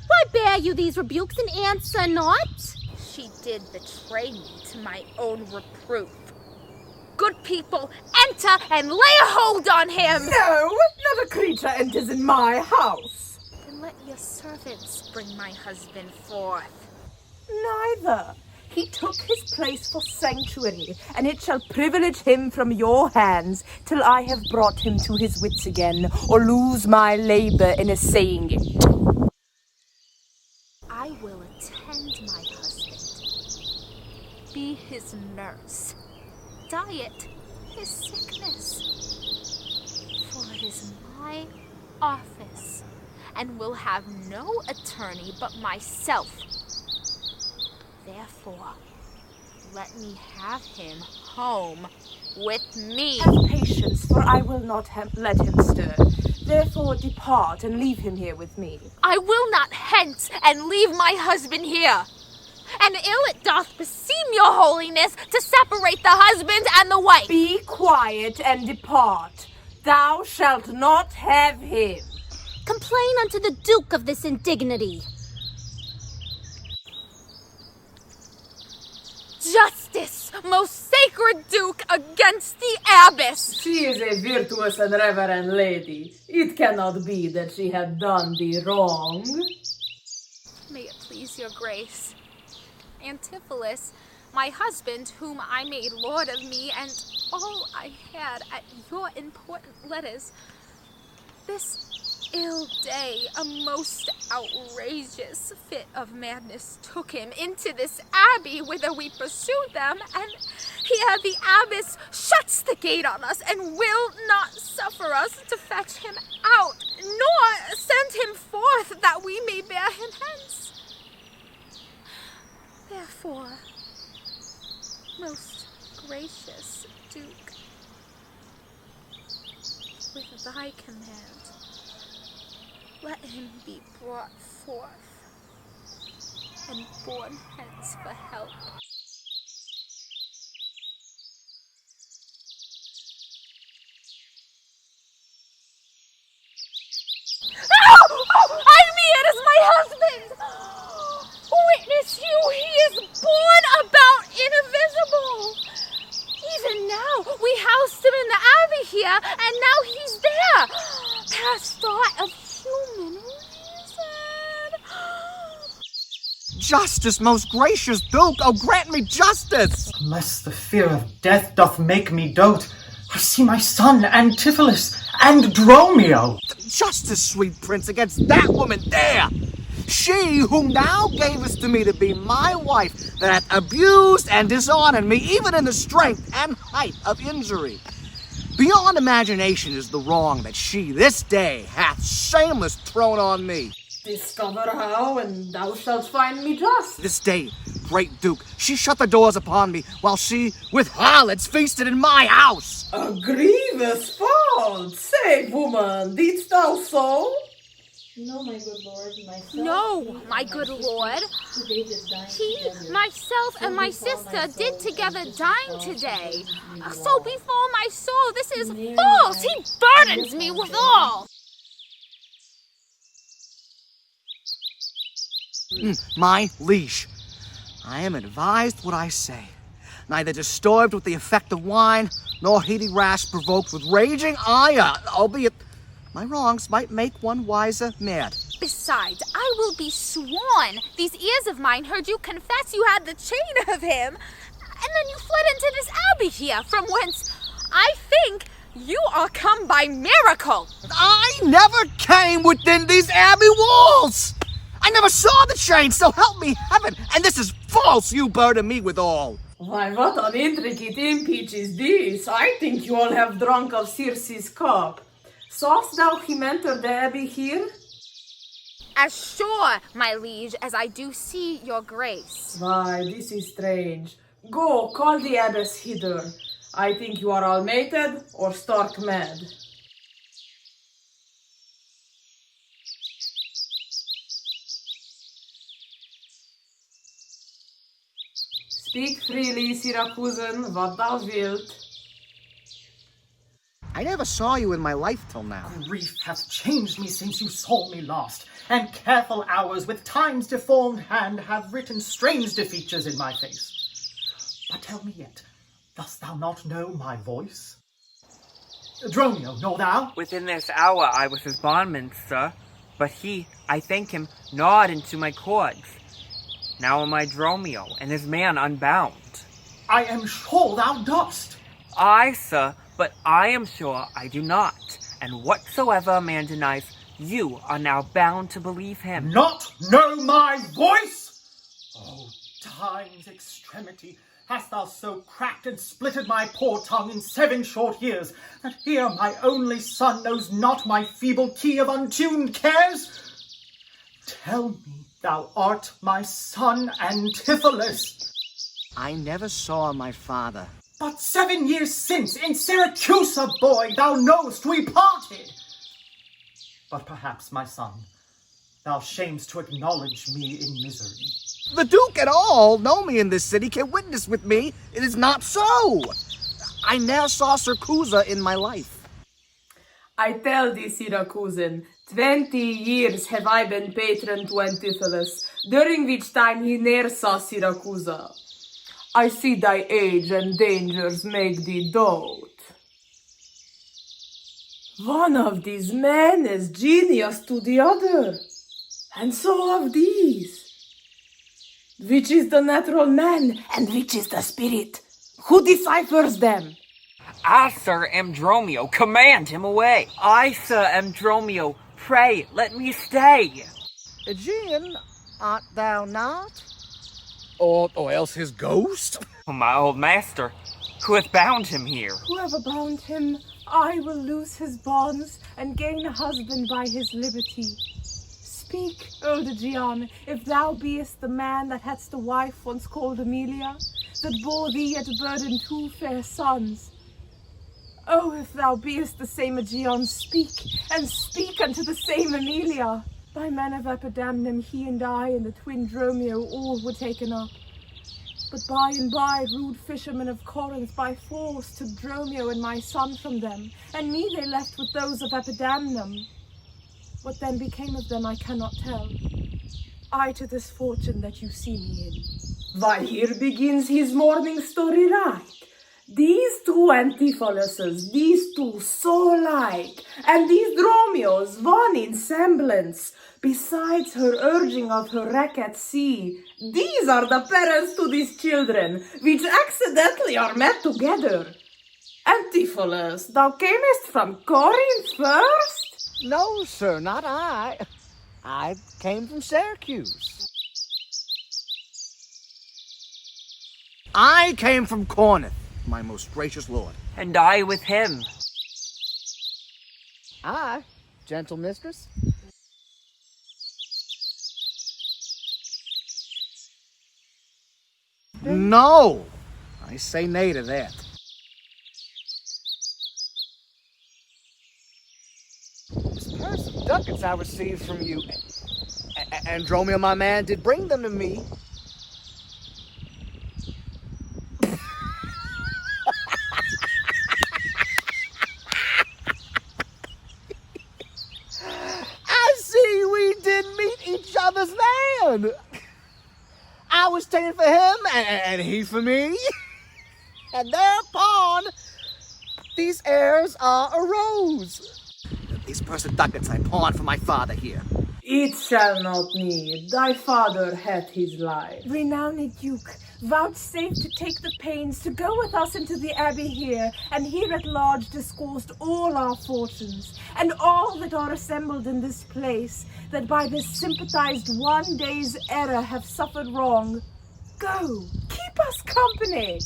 Why bear you these rebukes and answer not? She did betray me to my own reproof. Good people, enter and lay a hold on him! No, not a creature enters in my house. Then let your servants bring my husband forth. Neither. He took his place for sanctuary, and it shall privilege him from your hands till I have brought him to his wits again, or lose my labor in assaying it. I will attend my husband, be his nurse, diet his sickness, for it is my office, and will have no attorney but myself. Therefore, let me have him home with me. Have patience, for I will not let him stir. Therefore depart and leave him here with me. I will not hence and leave my husband here. and ill it doth beseem your holiness to separate the husband and the wife. Be quiet and depart. Thou shalt not have him. Complain unto the Duke of this indignity. Justice, most sacred Duke, against the abbess. She is a virtuous and reverend lady. It cannot be that she had done thee wrong. May it please your grace. Antipholus, my husband, whom I made lord of me, and all I had at your important letters, this ill day, a most outrageous fit of madness took him into this abbey whither we pursued them, and here the abbess shuts the gate on us and will not suffer us to fetch him out, nor send him forth that we may bear him hence. Therefore, most gracious Duke, with thy command, let him be brought forth and borne hence for help. Oh, I mean, it is my husband! Witness you, he is born about invisible. Even now, we housed him in the abbey here, and now he's there. Past thought of human reason. Justice, most gracious Duke, oh grant me justice! Unless the fear of death doth make me dote, I see my son Antipholus and Dromio. Justice, sweet prince, against that woman there! She whom thou gavest to me to be my wife, that hath abused and dishonored me, even in the strength and height of injury. Beyond imagination is the wrong that she this day hath shameless thrown on me. Discover how, and thou shalt find me just. This day, great Duke, she shut the doors upon me, while she with harlots feasted in my house. A grievous fault. Say, woman, didst thou so? No, my good lord, myself. No, my good lord. He, myself, and my sister did together dine today. So before my soul, this is false. He burdens me withal. My liege, I am advised what I say. Neither disturbed with the effect of wine, nor heaty rash provoked with raging ire, albeit my wrongs might make one wiser mad. Besides, I will be sworn these ears of mine heard you confess you had the chain of him, and then you fled into this abbey here, from whence I think you are come by miracle. I never came within these abbey walls! I never saw the chain, so help me heaven, and this is false you burden me withal. Why, what an intricate impeach is this? I think you all have drunk of Circe's cup. Saw'st thou him enter the abbey here? As sure, my liege, as I do see your grace. Why, this is strange. Go, call the abbess hither. I think you are all mated or stark mad. Speak freely, Syracusan, what thou wilt. I never saw you in my life till now. Grief hath changed me since you saw me last, and careful hours with time's deformed hand have written strange defeatures in my face. But tell me yet, dost thou not know my voice? Dromio, know thou? Within this hour I was his bondman, sir, but he, I thank him, gnawed into my cords. Now am I Dromio, and his man unbound. I am sure thou dost. Aye, sir, but I am sure I do not. And whatsoever a man denies, you are now bound to believe him. Not know my voice? Oh, time's extremity, hast thou so cracked and splitted my poor tongue in 7 short years, that here my only son knows not my feeble key of untuned cares? Tell me thou art my son Antipholus. I never saw my father. But 7 years since, in Syracuse, boy, thou knowest we parted. But perhaps, my son, thou shamest to acknowledge me in misery. The Duke and all know me in this city can witness with me. It is not so. I ne'er saw Sir Cusa in my life. I tell thee, Syracusan, 20 years have I been patron to Antipholus, during which time he ne'er saw Syracusa. I see thy age and dangers make thee dote. One of these men is genius to the other, and so of these. Which is the natural man, and which is the spirit? Who deciphers them? I, Sir Amdromio, command him away. I, Sir Amdromio, pray, let me stay. Aegean, art thou not? Or else his ghost? Oh, my old master, who hath bound him here? Whoever bound him, I will loose his bonds and gain a husband by his liberty. Speak, old Aegeon, if thou beest the man that hadst a wife once called Amelia, that bore thee at burden 2 fair sons. Oh, if thou beest the same Aegeon, speak, and speak unto the same Amelia. By men of Epidamnum, he and I and the twin Dromio all were taken up. But by and by, rude fishermen of Corinth by force took Dromio and my son from them, and me they left with those of Epidamnum. What then became of them I cannot tell. I to this fortune that you see me in. Why, here begins his morning story right. These 2 Antipholuses, these 2 so like, and these Dromios, one in semblance, besides her urging of her wreck at sea, these are the parents to these children, which accidentally are met together. Antipholus, thou camest from Corinth first? No, sir, not I. I came from Syracuse. I came from Corinth, my most gracious lord. And I with him. I, gentle mistress. No, I say nay to that. This purse of ducats I received from you, Andromio, my man, did bring them to me. I see we did meet each other's man. I was taken for him, and he for me. And thereupon, these heirs arose. These purse of ducats I pawned for my father here. It shall not need. Thy father hath his life. Renowned Duke, vouchsafe to take the pains to go with us into the abbey here, and here at large discoursed all our fortunes, and all that are assembled in this place, that by this sympathized one day's error have suffered wrong. Go, keep us company.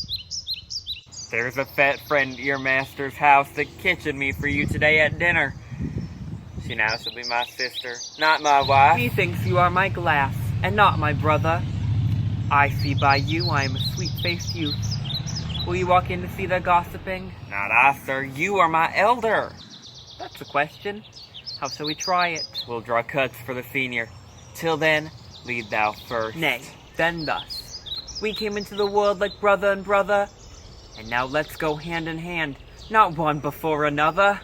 There's a fat friend at your master's house that kitchened me for you today at dinner. She now shall be my sister, not my wife. He thinks you are my glass, and not my brother. I see by you I am a sweet-faced youth. Will you walk in to see the gossiping? Not I, sir. You are my elder. That's the question. How shall we try it? We'll draw cuts for the senior. Till then, lead thou first. Nay, then thus. We came into the world like brother and brother, and now let's go hand in hand, not one before another.